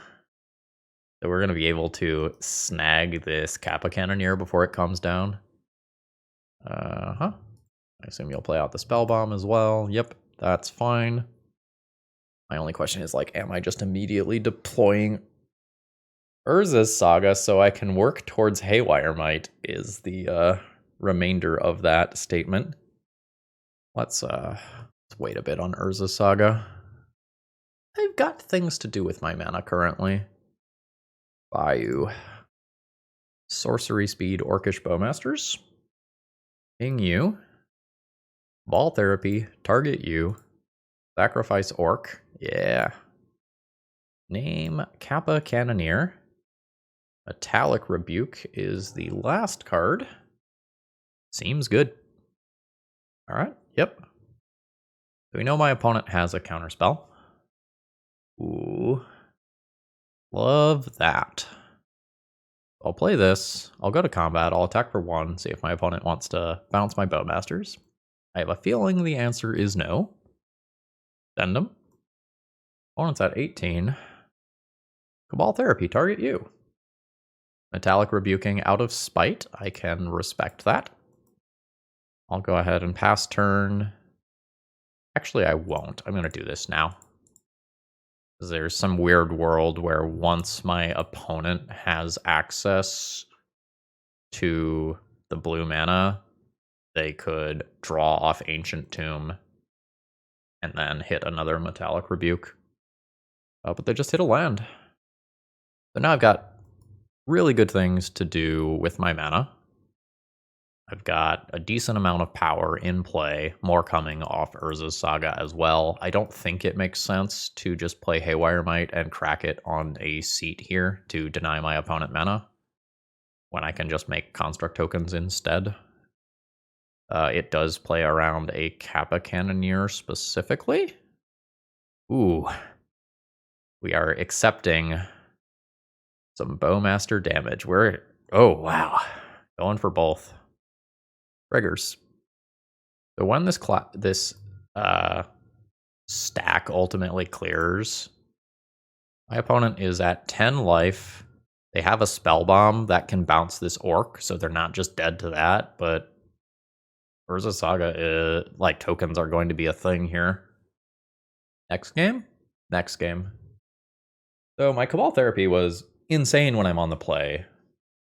So we're going to be able to snag this Kappa Cannoneer before it comes down. I assume you'll play out the Spell Bomb as well. Yep, that's fine. My only question is, like, am I just immediately deploying Urza's Saga so I can work towards Haywire Might is the remainder of that statement. Let's wait a bit on Urza's Saga. I've got things to do with my mana currently. Bayou. Sorcery Speed Orcish Bowmasters. Ping you. Cabal Therapy. Target you. Sacrifice Orc. Yeah. Name Kappa Cannoneer. Metallic Rebuke is the last card. Seems good. All right, yep. So we know my opponent has a counterspell. Ooh. Love that. I'll play this. I'll go to combat. I'll attack for 1, see if my opponent wants to bounce my Bowmasters. I have a feeling the answer is no. Send them. Opponent's at 18. Cabal Therapy, target you. Metallic Rebuking out of spite. I can respect that. I'll go ahead and pass turn. Actually, I won't. I'm going to do this now. There's some weird world where once my opponent has access to the blue mana, they could draw off Ancient Tomb and then hit another Metallic Rebuke. But they just hit a land. So now I've got really good things to do with my mana. I've got a decent amount of power in play, more coming off Urza's Saga as well. I don't think it makes sense to just play Haywire Might and crack it on a seat here to deny my opponent mana, when I can just make Construct tokens instead. It does play around a Kappa Cannoneer specifically. Ooh. We are accepting some Bowmaster damage. Oh, wow. Going for both. Triggers. So when this stack ultimately clears, my opponent is at 10 life. They have a spell bomb that can bounce this orc, so they're not just dead to that, but Urza Saga, like, tokens are going to be a thing here. Next game? Next game. So my Cabal Therapy was insane when I'm on the play.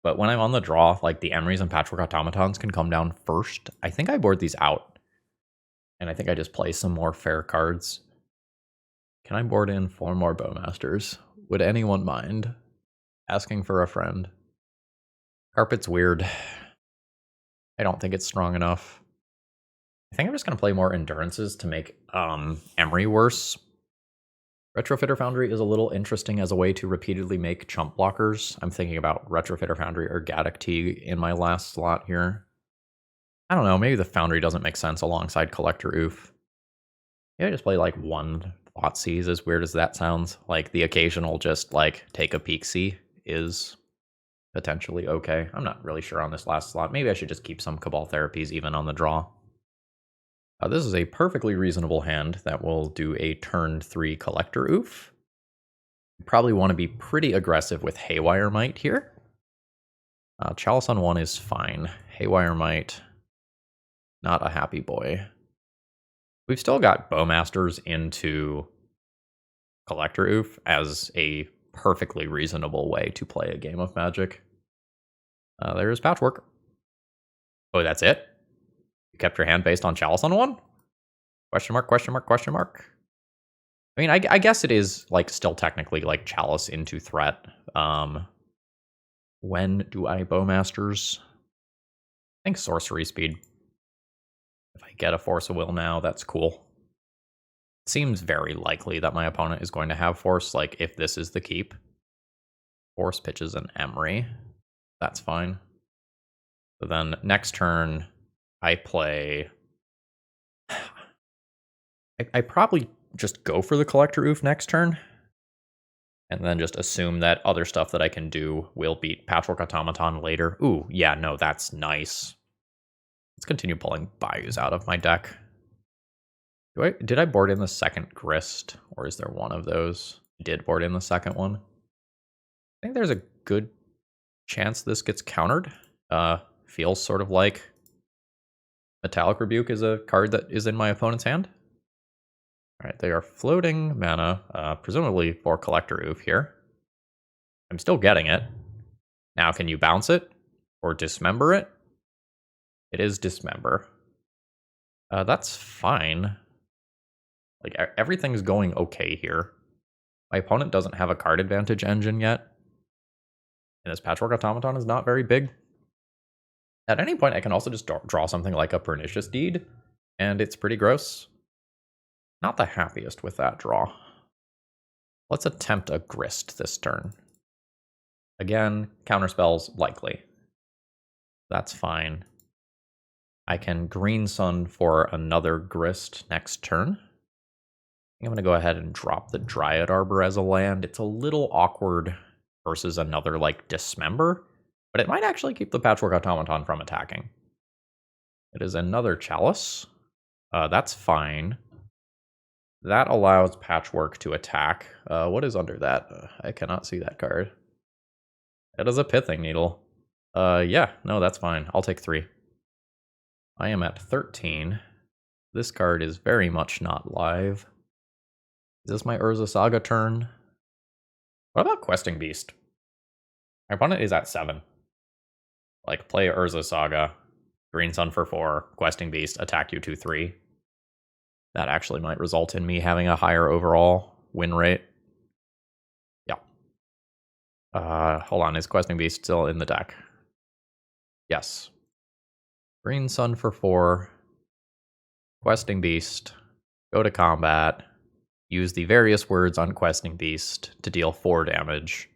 But when I'm on the draw, like the Emeries and Patchwork Automatons can come down first. I think I board these out. And I think I just play some more fair cards. Can I board in 4 more Bowmasters? Would anyone mind? Asking for a friend. Carpet's weird. I don't think it's strong enough. I think I'm just going to play more Endurances to make Emery worse. Retrofitter Foundry is a little interesting as a way to repeatedly make chump blockers. I'm thinking about Retrofitter Foundry or Gaddock Tea in my last slot here. I don't know, maybe the Foundry doesn't make sense alongside Collector Oof. Yeah, I just play like 1 Thoughtseize, as weird as that sounds. Like the occasional just like take a Peek-See is potentially okay. I'm not really sure on this last slot. Maybe I should just keep some Cabal Therapies even on the draw. This is a perfectly reasonable hand that will do a turn 3 Collector Oof. You probably want to be pretty aggressive with Haywire Might here. Chalice on 1 is fine. Haywire Might, not a happy boy. We've still got Bowmasters into Collector Oof as a perfectly reasonable way to play a game of Magic. There's Patchwork. Oh, that's it? You kept your hand based on Chalice on 1? Question mark, question mark, question mark. I mean, I guess it is like still technically like Chalice into threat. When do I Bowmasters? I think sorcery speed. If I get a Force of Will now, that's cool. It seems very likely that my opponent is going to have Force, like if this is the keep. Force pitches an Emery. That's fine. So then next turn, I play... I probably just go for the Collector Oof next turn, and then just assume that other stuff that I can do will beat Patchwork Automaton later. Ooh, yeah, no, that's nice. Let's continue pulling Bayous out of my deck. Did I board in the second Grist, or is there one of those? I did board in the second one. I think there's a good chance this gets countered. Feels sort of like Metallic Rebuke is a card that is in my opponent's hand. All right, they are floating mana, presumably for Collector Oof here. I'm still getting it. Now, can you bounce it or dismember it? It is dismember. That's fine. Like, everything's going okay here. My opponent doesn't have a card advantage engine yet. And this Patchwork Automaton is not very big. At any point, I can also just draw something like a Pernicious Deed, and it's pretty gross. Not the happiest with that draw. Let's attempt a Grist this turn. Again, counterspells likely. That's fine. I can Green Sun for another Grist next turn. I'm going to go ahead and drop the Dryad Arbor as a land. It's a little awkward versus another, like, Dismember, but it might actually keep the Patchwork Automaton from attacking. It is another Chalice. That's fine. That allows Patchwork to attack. What is under that? I cannot see that card. That is a Pithing Needle. Yeah, no, that's fine. I'll take 3. I am at 13. This card is very much not live. Is this my Urza Saga turn? What about Questing Beast? My opponent is at 7. Like, play Urza Saga, Green Sun for 4, Questing Beast, attack you 2/3. That actually might result in me having a higher overall win rate. Yeah. Hold on, is Questing Beast still in the deck? Yes. Green Sun for 4, Questing Beast, go to combat, use the various words on Questing Beast to deal 4 damage.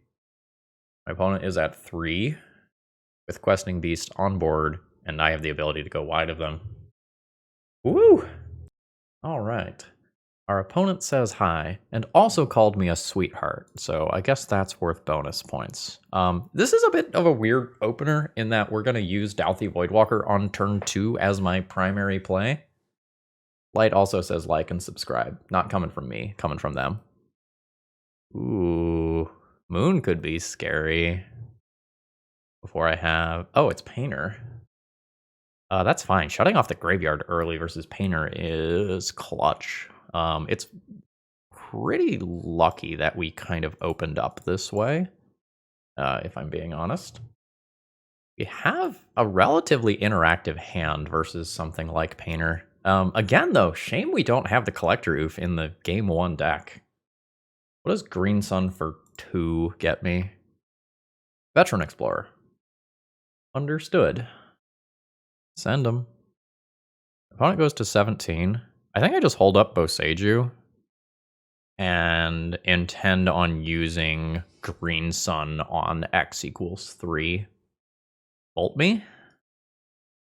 My opponent is at 3 with Questing Beast on board, and I have the ability to go wide of them. Woo! All right. Our opponent says hi, and also called me a sweetheart, so I guess that's worth bonus points. This is a bit of a weird opener in that we're going to use Dauthi Voidwalker on turn 2 as my primary play. Light also says like and subscribe. Not coming from me, coming from them. Ooh, Moon could be scary. Before I have... Oh, it's Painter. That's fine. Shutting off the graveyard early versus Painter is clutch. It's pretty lucky that we kind of opened up this way, if I'm being honest. We have a relatively interactive hand versus something like Painter. Again, though, shame we don't have the Collector Oof in the Game 1 deck. What does Green Sun for 2 get me? Veteran Explorer. Understood. Send him. Opponent goes to 17. I think I just hold up Boseiju and intend on using Green Sun on X equals 3. Bolt me?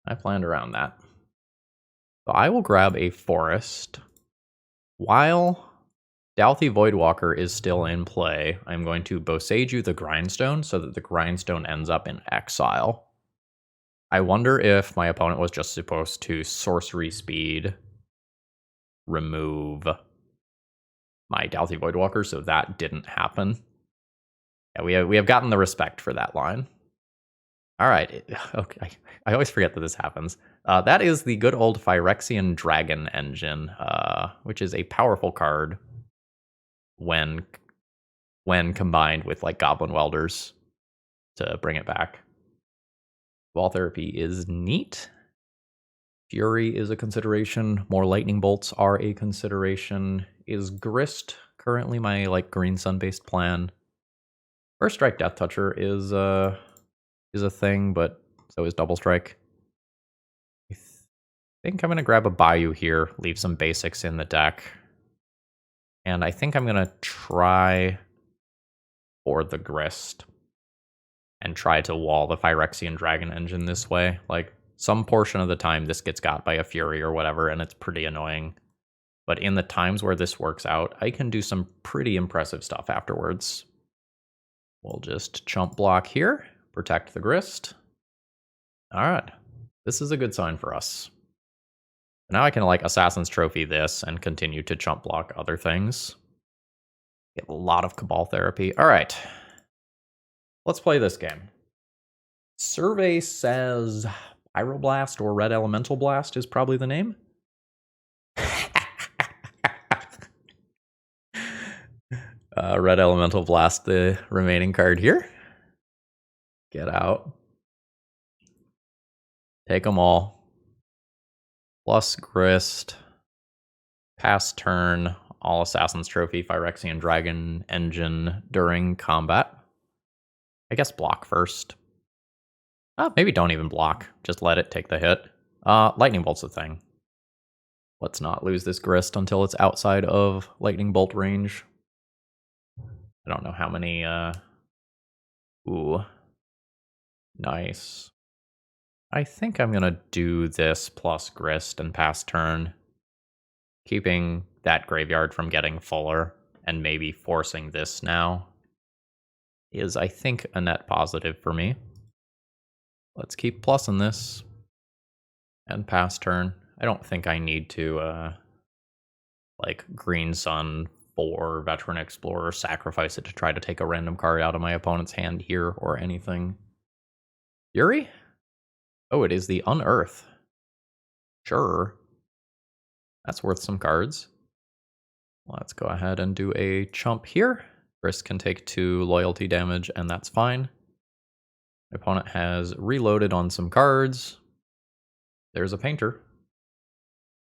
I planned around that. So I will grab a Forest. While Dauthi Voidwalker is still in play, I'm going to Boseiju the Grindstone so that the Grindstone ends up in exile. I wonder if my opponent was just supposed to Sorcery Speed remove my Dauthi Voidwalker, so that didn't happen. Yeah, we have gotten the respect for that line. All right. Okay. I always forget that this happens. That is the good old Phyrexian Dragon Engine, which is a powerful card when combined with like Goblin Welders to bring it back. Cabal Therapy is neat. Fury is a consideration. More Lightning Bolts are a consideration. Is Grist currently my like Green Sun based plan? First Strike Death Toucher is a thing, but so is Double Strike. I think I'm gonna grab a Bayou here, leave some basics in the deck, and I think I'm gonna try for the Grist and try to wall the Phyrexian Dragon Engine this way. Like, some portion of the time this gets got by a Fury or whatever, and it's pretty annoying. But in the times where this works out, I can do some pretty impressive stuff afterwards. We'll just chump block here, protect the Grist. All right, this is a good sign for us. Now I can like Assassin's Trophy this and continue to chump block other things. Get a lot of Cabal Therapy. All right. Let's play this game. Survey says Pyroblast or Red Elemental Blast is probably the name. Red Elemental Blast, the remaining card here. Get out. Take them all. Plus Grist. Pass turn. All Assassin's Trophy, Phyrexian Dragon Engine during combat. I guess block first. Maybe don't even block. Just let it take the hit. Lightning Bolt's the thing. Let's not lose this Grist until it's outside of Lightning Bolt range. I don't know how many Ooh. Nice. I think I'm gonna do this plus Grist and pass turn, keeping that graveyard from getting fuller, and maybe forcing this now is, I think, a net positive for me. Let's keep plussing this and pass turn. I don't think I need to, like, Green Sun for Veteran Explorer, sacrifice it to try to take a random card out of my opponent's hand here or anything. Fury? Oh, it is the Unearth. Sure. That's worth some cards. Let's go ahead and do a chump here. Grist can take 2 loyalty damage, and that's fine. My opponent has reloaded on some cards. There's a Painter.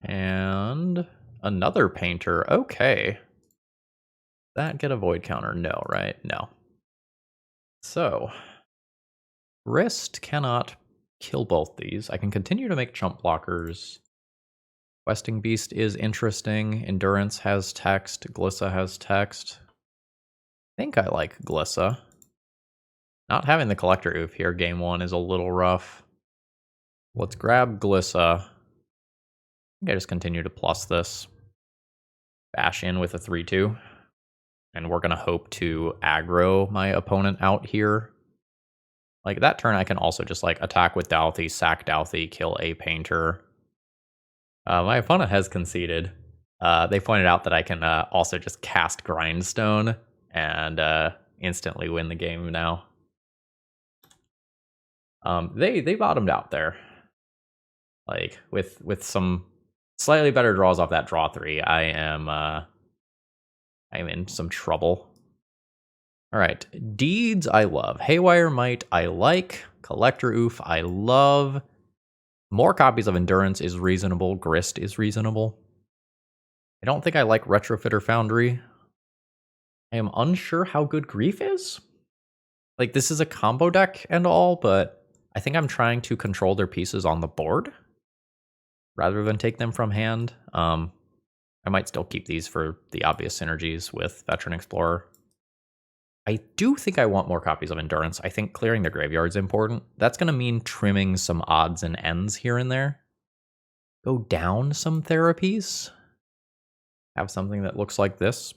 And another Painter. Okay. That get a Void counter? No, right? No. So, Grist cannot kill both these. I can continue to make chump blockers. Questing Beast is interesting. Endurance has text. Glissa has text. I think I like Glissa. Not having the Collector Oof here game 1 is a little rough. Let's grab Glissa. I think I just continue to plus this. Bash in with a 3-2. And we're going to hope to aggro my opponent out here. Like, that turn I can also just, like, attack with Douthie, sack Douthie, kill a Painter. My opponent has conceded. They pointed out that I can also just cast Grindstone and instantly win the game now. They bottomed out there. Like, with some slightly better draws off that draw 3, I'm in some trouble. All right, Deeds I love. Haywire Might I like. Collector Oof I love. More copies of Endurance is reasonable. Grist is reasonable. I don't think I like Retrofitter Foundry. I am unsure how good Grief is. Like, this is a combo deck and all, but I think I'm trying to control their pieces on the board rather than take them from hand. I might still keep these for the obvious synergies with Veteran Explorer. I do think I want more copies of Endurance. I think clearing the graveyard is important. That's going to mean trimming some odds and ends here and there. Go down some therapies. Have something that looks like this.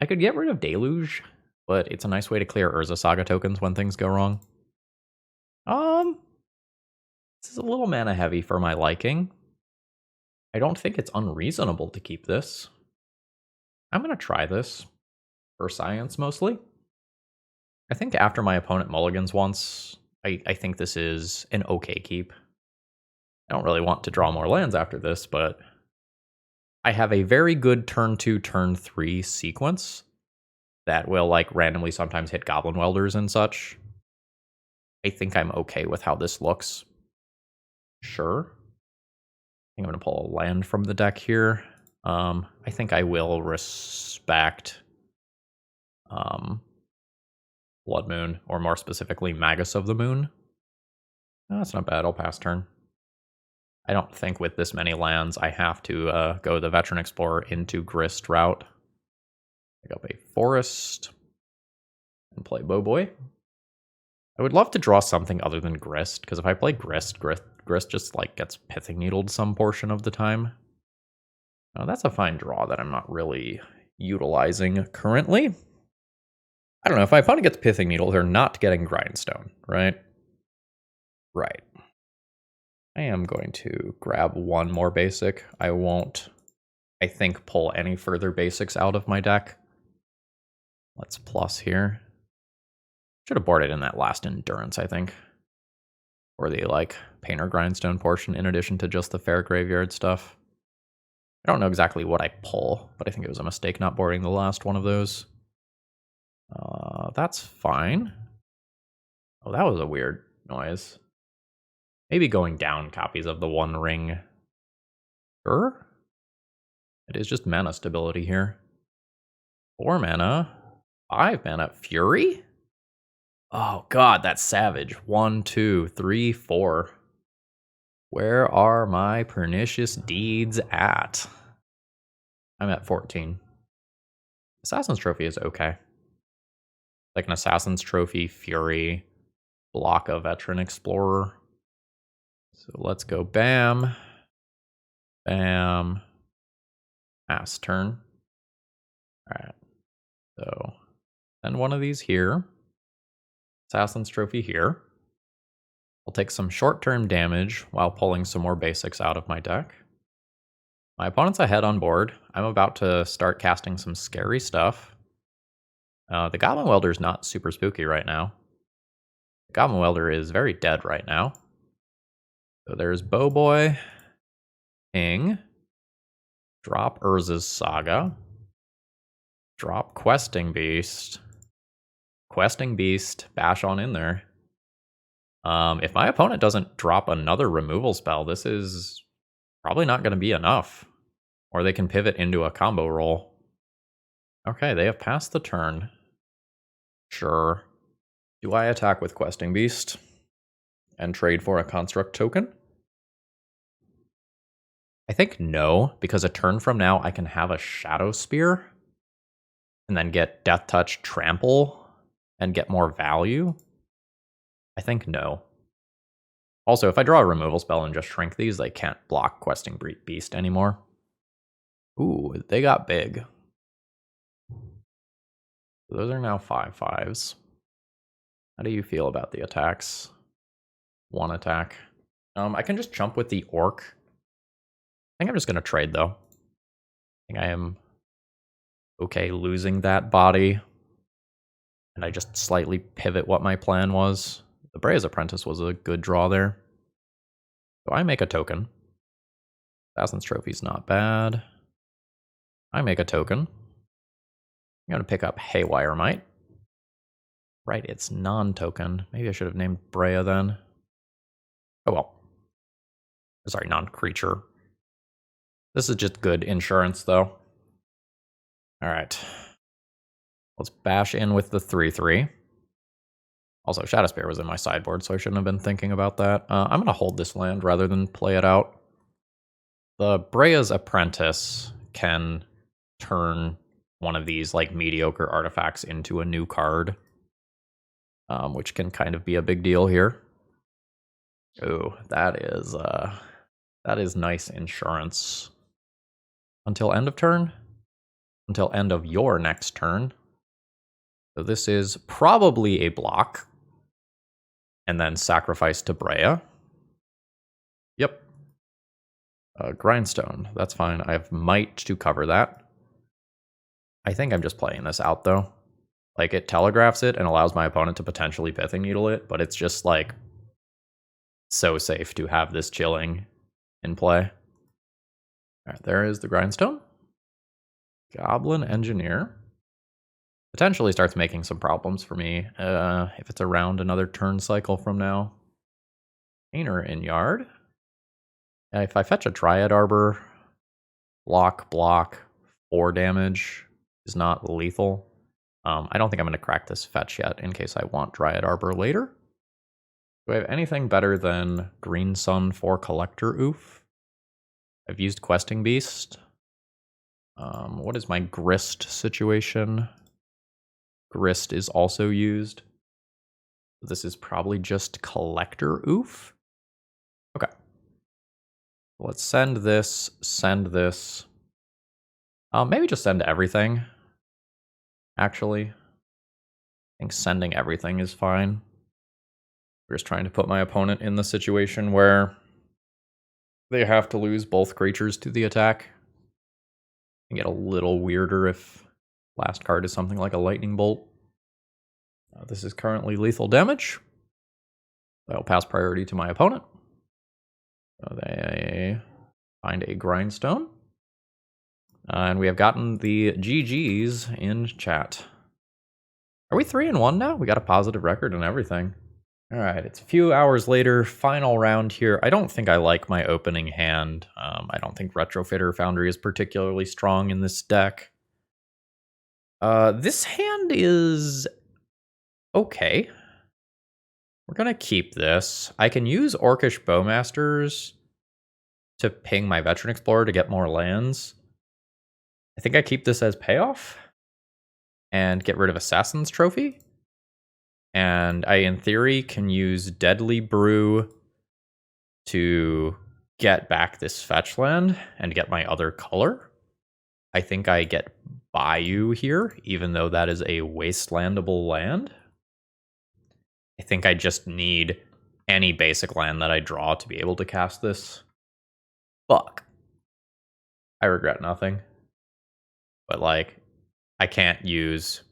I could get rid of Deluge, but it's a nice way to clear Urza Saga tokens when things go wrong. This is a little mana heavy for my liking. I don't think it's unreasonable to keep this. I'm going to try this. For science, mostly. I think after my opponent mulligans once, I think this is an okay keep. I don't really want to draw more lands after this, but I have a very good turn 2, turn 3 sequence that will, like, randomly sometimes hit Goblin Welders and such. I think I'm okay with how this looks. Sure. I think I'm going to pull a land from the deck here. I think I will respect Blood Moon, or more specifically, Magus of the Moon. Oh, that's not bad. I'll pass turn. I don't think with this many lands I have to go the Veteran Explorer into Grist route. Pick up a Forest and play Bowboy. I would love to draw something other than Grist, because if I play Grist just, like, gets Pithing Needled some portion of the time. That's a fine draw that I'm not really utilizing currently. I don't know, if my opponent gets Pithing Needle, they're not getting Grindstone, right? Right. I am going to grab one more basic. I won't, I think, pull any further basics out of my deck. Let's plus here. Should have boarded in that last Endurance, I think. Or the, like, Painter Grindstone portion in addition to just the Fair Graveyard stuff. I don't know exactly what I pull, but I think it was a mistake not boarding the last one of those. That's fine. Oh, that was a weird noise. Maybe going down copies of the One Ring. Sure. It is just mana stability here. 4 mana. 5 mana. Fury? Oh god, that's savage. 1, 2, 3, 4. Where are my pernicious deeds at? I'm at 14. Assassin's Trophy is okay. Like an Assassin's Trophy, Fury, block a Veteran Explorer. So let's go bam, bam, pass turn. All right, so send one of these here. Assassin's Trophy here. I'll take some short-term damage while pulling some more basics out of my deck. My opponent's ahead on board. I'm about to start casting some scary stuff. The Goblin Welder's not super spooky right now. The Goblin Welder is very dead right now. So there's Bowboy, Ping, drop Urza's Saga, drop Questing Beast, bash on in there. If my opponent doesn't drop another removal spell, this is probably not going to be enough. Or they can pivot into a combo roll. Okay, they have passed the turn. Sure. Do I attack with Questing Beast and trade for a Construct token? I think no, because a turn from now I can have a Shadow Spear and then get Death Touch Trample and get more value. I think no. Also, if I draw a removal spell and just shrink these, they can't block Questing Beast anymore. Ooh, they got big. Those are now 5/5s. How do you feel about the attacks? One attack. I can just jump with the Orc. I think I'm just going to trade, though. I think I am okay losing that body. And I just slightly pivot what my plan was. The Brea's Apprentice was a good draw there. So I make a token. Assassin's Trophy's not bad. I make a token. I'm going to pick up Haywire Might. Right, it's non-token. Maybe I should have named Brea then. Oh well. Sorry, non-creature. This is just good insurance, though. Alright. Let's bash in with the 3/3. Also, Shadow Spear was in my sideboard, so I shouldn't have been thinking about that. I'm going to hold this land rather than play it out. The Brea's Apprentice can turn one of these like mediocre artifacts into a new card, which can kind of be a big deal here. Oh, that is nice insurance. Until end of turn? Until end of your next turn. So this is probably a block. And then sacrifice to Brea. Yep. Grindstone. That's fine. I have Might to cover that. I think I'm just playing this out, though. Like, it telegraphs it and allows my opponent to potentially Pithing Needle it, but it's just, like, so safe to have this chilling in play. All right, there is the Grindstone. Goblin Engineer. Potentially starts making some problems for me if it's around another turn cycle from now. Painter in Yard. If I fetch a Dryad Arbor, block, 4 damage is not lethal. I don't think I'm going to crack this fetch yet in case I want Dryad Arbor later. Do I have anything better than Green Sun for Collector Oof? I've used Questing Beast. What is my Grist situation? Grist is also used. This is probably just Collector Oof. Okay. Let's send this, maybe just send everything. Actually, I think sending everything is fine. We're just trying to put my opponent in the situation where they have to lose both creatures to the attack. And get a little weirder if last card is something like a Lightning Bolt. This is currently lethal damage. I'll pass priority to my opponent. So they find a Grindstone. And we have gotten the GGs in chat. Are we 3-1 now? We got a positive record and everything. All right, it's a few hours later, final round here. I don't think I like my opening hand. I don't think Retrofitter Foundry is particularly strong in this deck. This hand is okay. We're going to keep this. I can use Orcish Bowmasters to ping my Veteran Explorer to get more lands. I think I keep this as payoff and get rid of Assassin's Trophy. And I, in theory, can use Deadly Brew to get back this fetch land and get my other color. I think I get Bayou here, even though that is a wastelandable land. I think I just need any basic land that I draw to be able to cast this. Fuck. I regret nothing. But, like, I can't use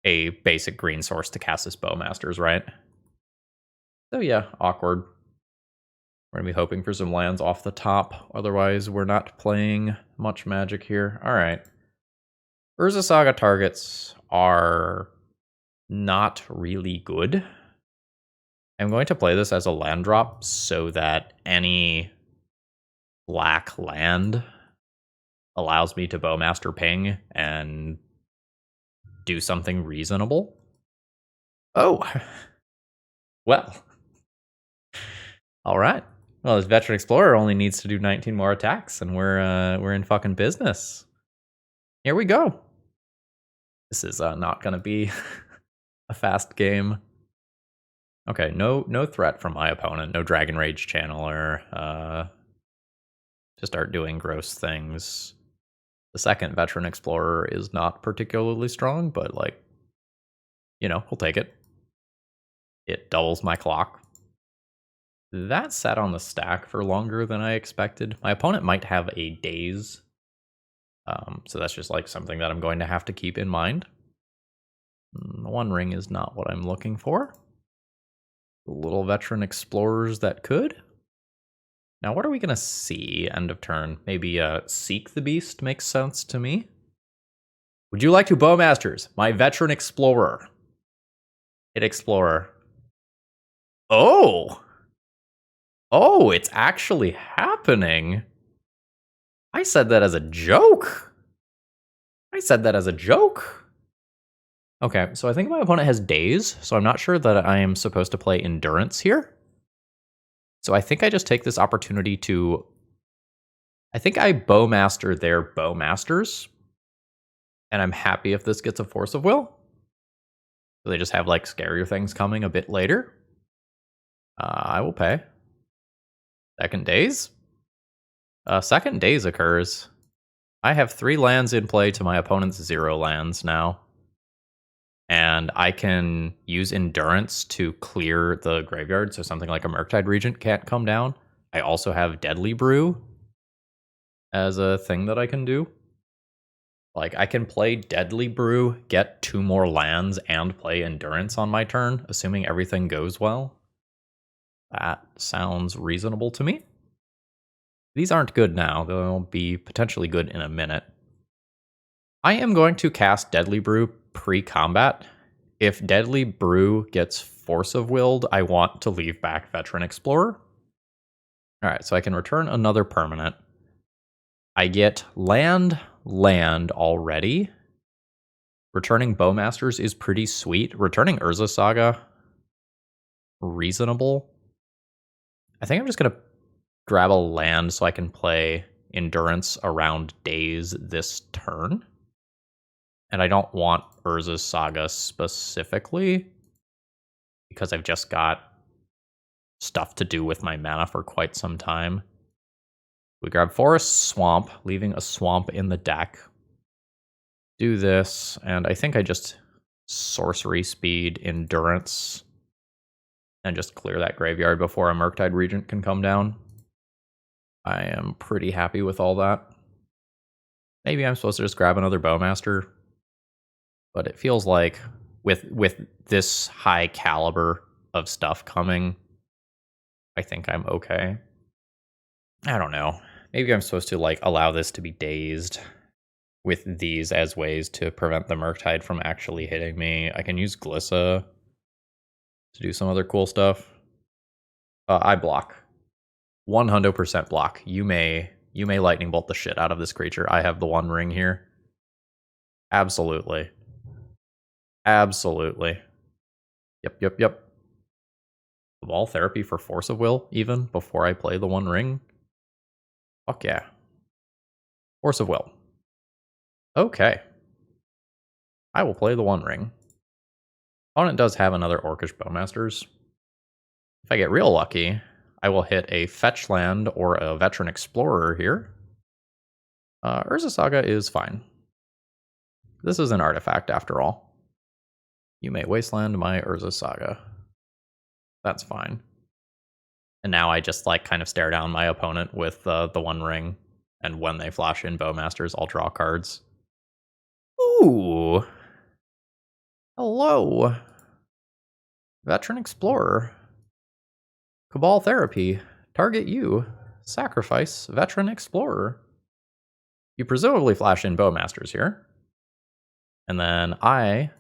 a basic green source to cast this Bowmasters, right? So yeah, awkward. We're going to be hoping for some lands off the top. Otherwise, we're not playing much Magic here. All right. Urza Saga targets are not really good. I'm going to play this as a land drop so that any black land allows me to Bowmaster ping and do something reasonable. Oh. Well. All right. Well, this Veteran Explorer only needs to do 19 more attacks, and we're in fucking business. Here we go. This is not going to be a fast game. Okay, no threat from my opponent. No Dragon Rage Channeler. To start doing gross things. The second Veteran Explorer is not particularly strong, but, like, you know, we'll take it. It doubles my clock. That sat on the stack for longer than I expected. My opponent might have a daze. So that's just, like, something that I'm going to have to keep in mind. One ring is not what I'm looking for. Little Veteran Explorers that could. Now, what are we going to see end of turn? Maybe Seek the Beast makes sense to me. Would you like to Bowmasters? My Veteran Explorer. Hit Explorer. Oh! Oh, it's actually happening. I said that as a joke. Okay, so I think my opponent has Daze, so I'm not sure that I am supposed to play Endurance here. So I think I just take this opportunity to... I think I Bowmaster their Bowmasters. And I'm happy if this gets a Force of Will. So they just have, like, scarier things coming a bit later. I will pay. Second Daze? Second Daze occurs. I have 3 lands in play to my opponent's 0 lands now. And I can use Endurance to clear the graveyard, so something like a Murktide Regent can't come down. I also have Deadly Brew as a thing that I can do. Like, I can play Deadly Brew, get 2 more lands, and play Endurance on my turn, assuming everything goes well. That sounds reasonable to me. These aren't good now. They'll be potentially good in a minute. I am going to cast Deadly Brew pre-combat. If Deadly Brew gets Force of Willed, I want to leave back Veteran Explorer. Alright, so I can return another permanent. I get land already. Returning Bowmasters is pretty sweet. Returning Urza Saga, reasonable. I think I'm just going to grab a land so I can play Endurance around Daze this turn. And I don't want Urza Saga specifically, because I've just got stuff to do with my mana for quite some time. We grab Forest Swamp, leaving a swamp in the deck. Do this, and I think I just Sorcery Speed, Endurance, and just clear that graveyard before a Murktide Regent can come down. I am pretty happy with all that. Maybe I'm supposed to just grab another Bowmaster, but it feels like with this high caliber of stuff coming, I think I'm okay. I don't know. Maybe I'm supposed to, like, allow this to be dazed with these as ways to prevent the Murktide from actually hitting me. I can use Glissa to do some other cool stuff. I block. 100% block. You may lightning bolt the shit out of this creature. I have the One Ring here. Absolutely. Absolutely. Yep. Cabal Therapy for Force of Will, even, before I play the One Ring. Fuck yeah. Force of Will. Okay. I will play the One Ring. Opponent does have another Orcish Bowmasters. If I get real lucky, I will hit a fetch land or a Veteran Explorer here. Urza Saga is fine. This is an artifact after all. You may wasteland my Urza Saga. That's fine. And now I just like kind of stare down my opponent with the One Ring, and when they flash in Bowmasters, I'll draw cards. Ooh. Hello. Veteran Explorer. Cabal Therapy. Target you. Sacrifice Veteran Explorer. You presumably flash in Bowmasters here. And then I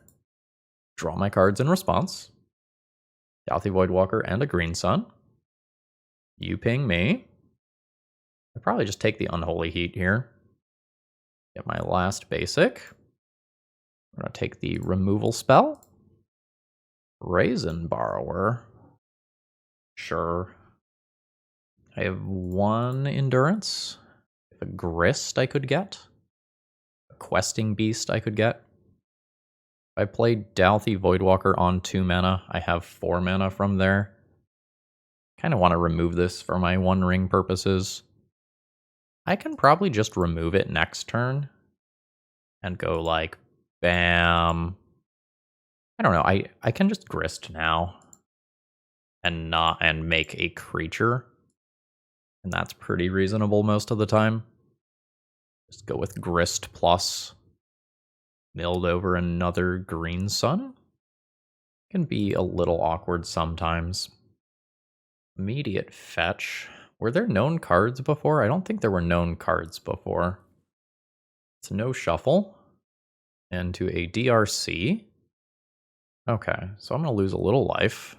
draw my cards in response. Dauthi Voidwalker and a Green Sun. You ping me. I probably just take the Unholy Heat here. Get my last basic. I'm going to take the removal spell. Raisin Borrower. Sure. I have 1 endurance. A Grist I could get. A Questing Beast I could get. If I play Dauthi Voidwalker on 2 mana, I have 4 mana from there. Kind of want to remove this for my One Ring purposes. I can probably just remove it next turn and go like, bam. I don't know, I can just Grist now and make a creature. And that's pretty reasonable most of the time. Just go with Grist plus milled over another Green Sun. Can be a little awkward sometimes. Immediate fetch. Were there known cards before? I don't think there were known cards before. It's no shuffle. And to a DRC. Okay, so I'm going to lose a little life.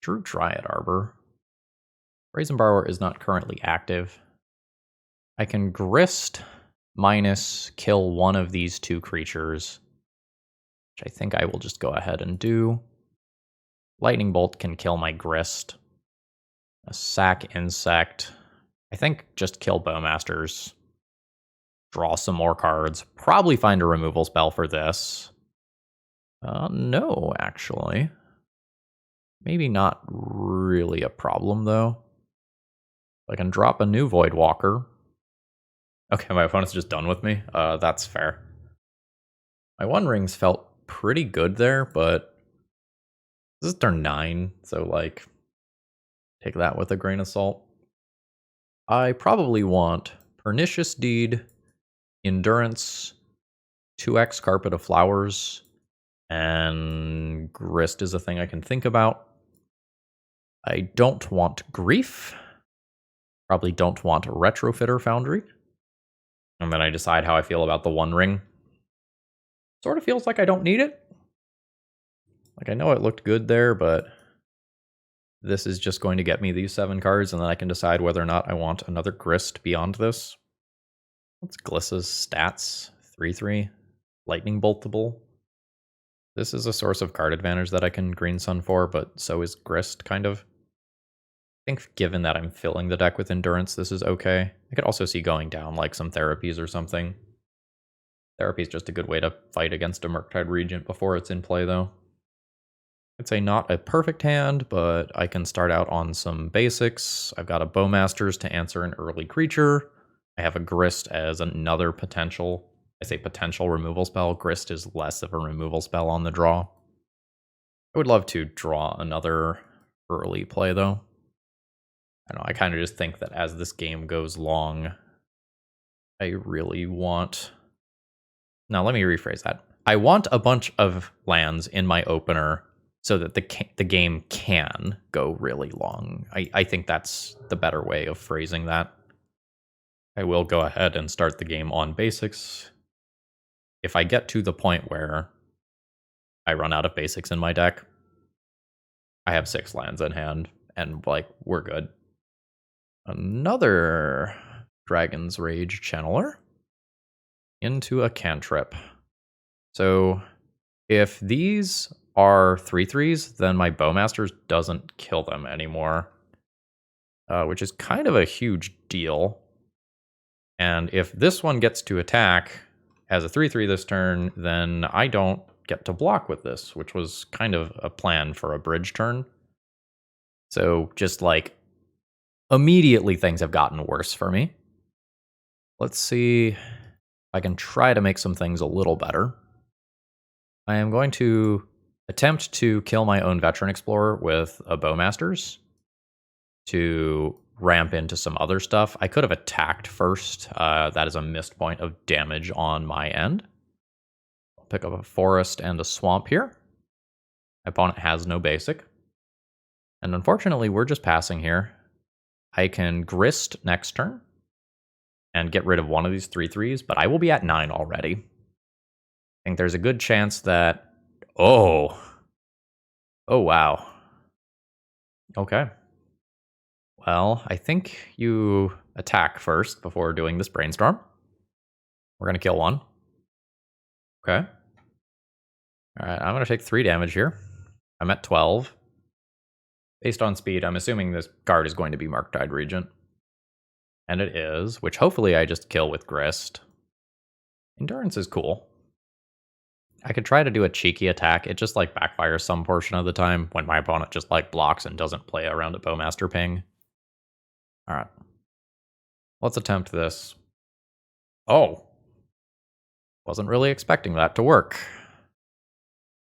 Drew Dryad Arbor. Raisin Borrower is not currently active. I can Grist minus kill one of these 2 creatures, which I think I will just go ahead and do. Lightning Bolt can kill my Grist. A Sack Insect. I think just kill Bowmasters. Draw some more cards. Probably find a removal spell for this. No, actually. Maybe not really a problem, though. I can drop a new Voidwalker. Okay, my opponent's just done with me. That's fair. My One Rings felt pretty good there, but this is turn 9, so like, take that with a grain of salt. I probably want Pernicious Deed, Endurance, 2x Carpet of Flowers, and Grist is a thing I can think about. I don't want Grief. Probably don't want Retrofitter Foundry. And then I decide how I feel about the One Ring. Sort of feels like I don't need it. Like, I know it looked good there, but this is just going to get me these 7 cards, and then I can decide whether or not I want another Grist beyond this. What's Glissa's stats? 3/3. Lightning Boltable. This is a source of card advantage that I can Green Sun for, but so is Grist, kind of. I think given that I'm filling the deck with Endurance, this is okay. I could also see going down like some Therapies or something. Therapy is just a good way to fight against a Murktide Regent before it's in play, though. I'd say not a perfect hand, but I can start out on some basics. I've got a Bowmasters to answer an early creature. I have a Grist as another potential, I say potential removal spell. Grist is less of a removal spell on the draw. I would love to draw another early play, though. I don't know, I kind of just think that as this game goes long, I really want... Now, let me rephrase that. I want a bunch of lands in my opener so that the game can go really long. I think that's the better way of phrasing that. I will go ahead and start the game on basics. If I get to the point where I run out of basics in my deck, I have 6 lands in hand, and like, we're good. Another Dragon's Rage Channeler into a cantrip. So if these are 3/3s, then my Bowmasters doesn't kill them anymore, which is kind of a huge deal. And if this one gets to attack as a 3/3 this turn, then I don't get to block with this, which was kind of a plan for a bridge turn. So just like immediately things have gotten worse for me. Let's see if I can try to make some things a little better. I am going to attempt to kill my own Veteran Explorer with a Bowmasters to ramp into some other stuff. I could have attacked first. That is a missed point of damage on my end. I'll pick up a forest and a swamp here. My opponent has no basic. And unfortunately, we're just passing here. I can Grist next turn and get rid of one of these 3/3s, but I will be at 9 already. I think there's a good chance that... Oh, wow. Okay. Well, I think you attack first before doing this Brainstorm. We're going to kill one. Okay. Alright, I'm going to take 3 damage here. I'm at 12. Based on speed, I'm assuming this card is going to be Murktide Regent. And it is, which hopefully I just kill with Grist. Endurance is cool. I could try to do a cheeky attack. It just like backfires some portion of the time when my opponent just like blocks and doesn't play around a Bowmaster ping. Alright. Let's attempt this. Oh. Wasn't really expecting that to work.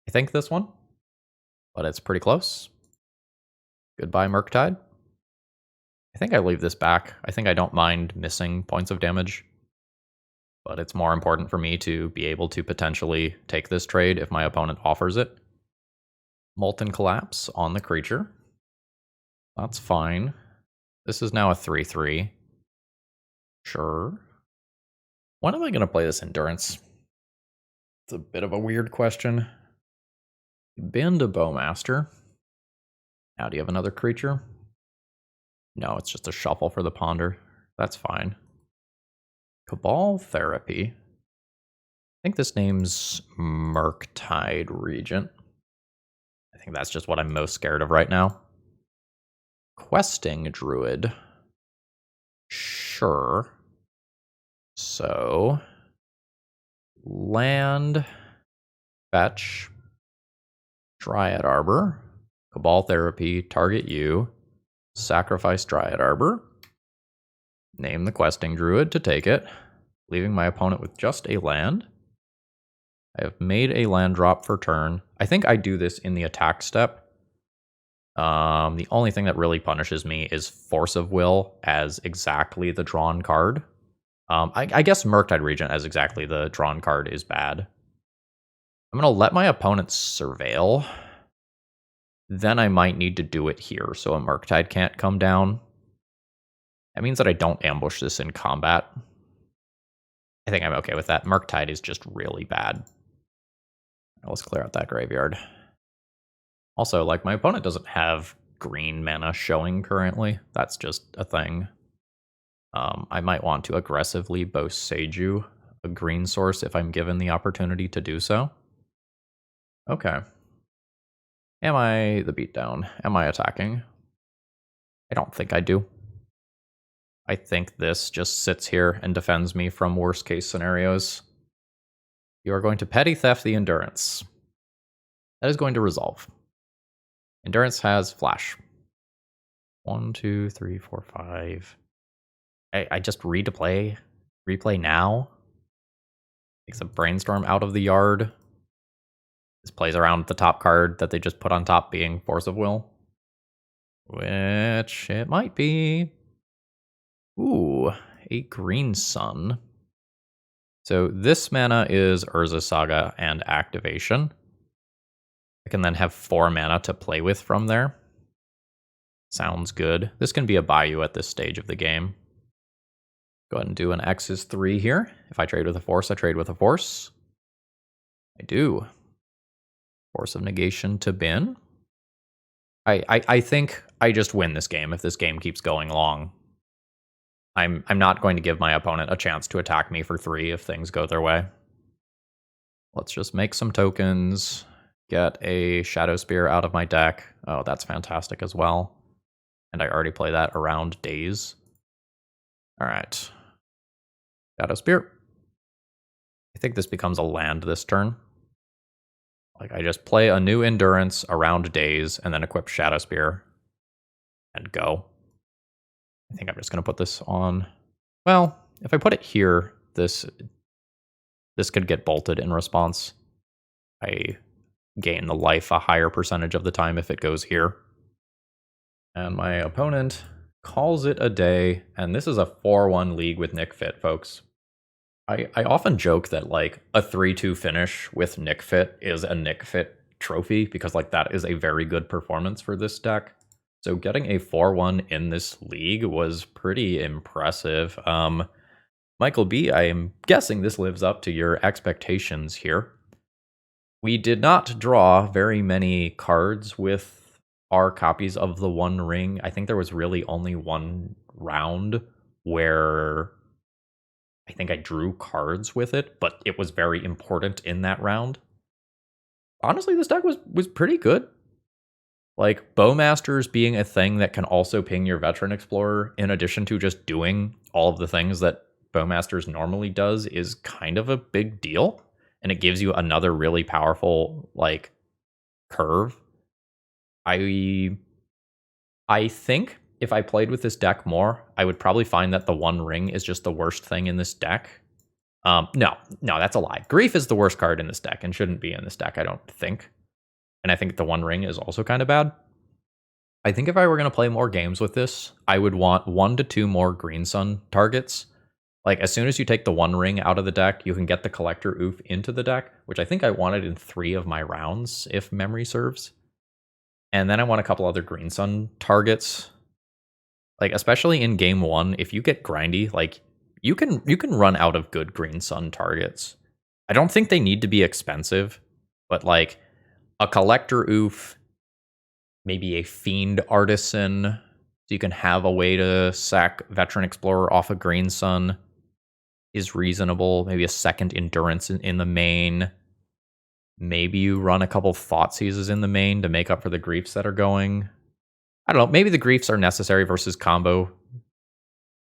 I think this one, but it's pretty close. Goodbye, Murktide. I think I leave this back. I think I don't mind missing points of damage, but it's more important for me to be able to potentially take this trade if my opponent offers it. Molten Collapse on the creature. That's fine. This is now a 3/3. Sure. When am I going to play this Endurance? It's a bit of a weird question. Banned a Bowmaster. Now, do you have another creature? No, it's just a shuffle for the Ponder. That's fine. Cabal Therapy. I think this name's Murktide Regent. I think that's just what I'm most scared of right now. Questing Druid. Sure. So, land, fetch, Dryad Arbor, Cabal Therapy, target you, sacrifice Dryad Arbor, name the Questing Druid to take it, leaving my opponent with just a land. I have made a land drop for turn. I think I do this in the attack step. The only thing that really punishes me is Force of Will as exactly the drawn card. I guess Murktide Regent as exactly the drawn card is bad. I'm going to let my opponent surveil. Then I might need to do it here so a Murktide can't come down. That means that I don't ambush this in combat. I think I'm okay with that. Murktide is just really bad. Let's clear out that graveyard. Also, like, my opponent doesn't have green mana showing currently. That's just a thing. I might want to aggressively Boast Seiju, a green source, if I'm given the opportunity to do so. Okay. Am I the beatdown? Am I attacking? I don't think I do. I think this just sits here and defends me from worst case scenarios. You are going to petty theft the Endurance. That is going to resolve. Endurance has flash. 1, 2, 3, 4, 5. I just replay now. Takes a Brainstorm out of the yard. This plays around the top card that they just put on top being Force of Will. Which it might be. Ooh, a green sun. So this mana is Urza Saga and activation. I can then have 4 mana to play with from there. Sounds good. This can be a Bayou at this stage of the game. Go ahead and do an X is 3 here. If I trade with a Force, I trade with a Force. I do. Force of Negation to bin. I think I just win this game if this game keeps going long. I'm not going to give my opponent a chance to attack me for 3 if things go their way. Let's just make some tokens. Get a Shadow Spear out of my deck. Oh, that's fantastic as well. And I already play that around Daze. Alright. Shadow Spear. I think this becomes a land this turn. Like, I just play a new Endurance around days and then equip Shadow Spear and go. I think I'm just going to put this on. Well, if I put it here, this could get bolted in response. I gain the life a higher percentage of the time if it goes here. And my opponent calls it a day, and this is a 4-1 league with Nic Fit, folks. I often joke that, like, a 3-2 finish with Nic Fit is a Nic Fit trophy, because, like, that is a very good performance for this deck. So getting a 4-1 in this league was pretty impressive. Michael B., I am guessing this lives up to your expectations here. We did not draw very many cards with our copies of the One Ring. I think there was really only one round where I think I drew cards with it, but it was very important in that round. Honestly, this deck was pretty good. Like, Bowmasters being a thing that can also ping your Veteran Explorer, in addition to just doing all of the things that Bowmasters normally does, is kind of a big deal. And it gives you another really powerful, like, curve. I think if I played with this deck more, I would probably find that the One Ring is just the worst thing in this deck. No, that's a lie. Grief is the worst card in this deck and shouldn't be in this deck, I don't think. And I think the One Ring is also kind of bad. I think if I were going to play more games with this, I would want 1 to 2 more Green Sun targets. Like, as soon as you take the One Ring out of the deck, you can get the Collector Oof into the deck, which I think I wanted in 3 of my rounds, if memory serves. And then I want a couple other Green Sun targets. Like, especially in game 1, if you get grindy, like, you can run out of good Green Sun targets. I don't think they need to be expensive, but, like, a Collector Oof, maybe a Fiend Artisan, so you can have a way to sack Veteran Explorer off of Green Sun, is reasonable. Maybe a second Endurance in the main. Maybe you run a couple Thoughtseizes in the main to make up for the Griefs that are going. I don't know, maybe the Griefs are necessary versus combo.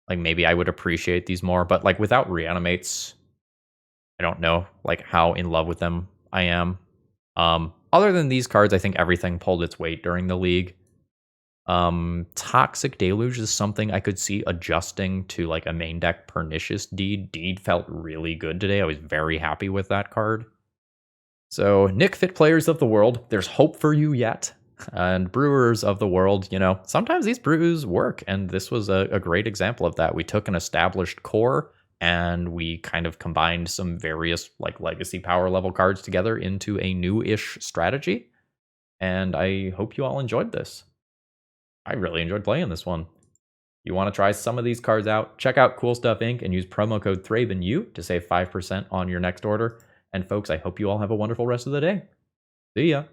Like, maybe I would appreciate these more, but, like, without Reanimates, I don't know, like, how in love with them I am. Other than these cards, I think everything pulled its weight during the league. Toxic Deluge is something I could see adjusting to, like, a main deck Pernicious Deed. Deed felt really good today. I was very happy with that card. So, Nic Fit players of the world, there's hope for you yet. And brewers of the world, you know, sometimes these brews work, and this was a great example of that. We took an established core, and we kind of combined some various, like, legacy power level cards together into a new-ish strategy. And I hope you all enjoyed this. I really enjoyed playing this one. You want to try some of these cards out? Check out Cool Stuff Inc. and use promo code ThrabenU to save 5% on your next order. And folks, I hope you all have a wonderful rest of the day. See ya.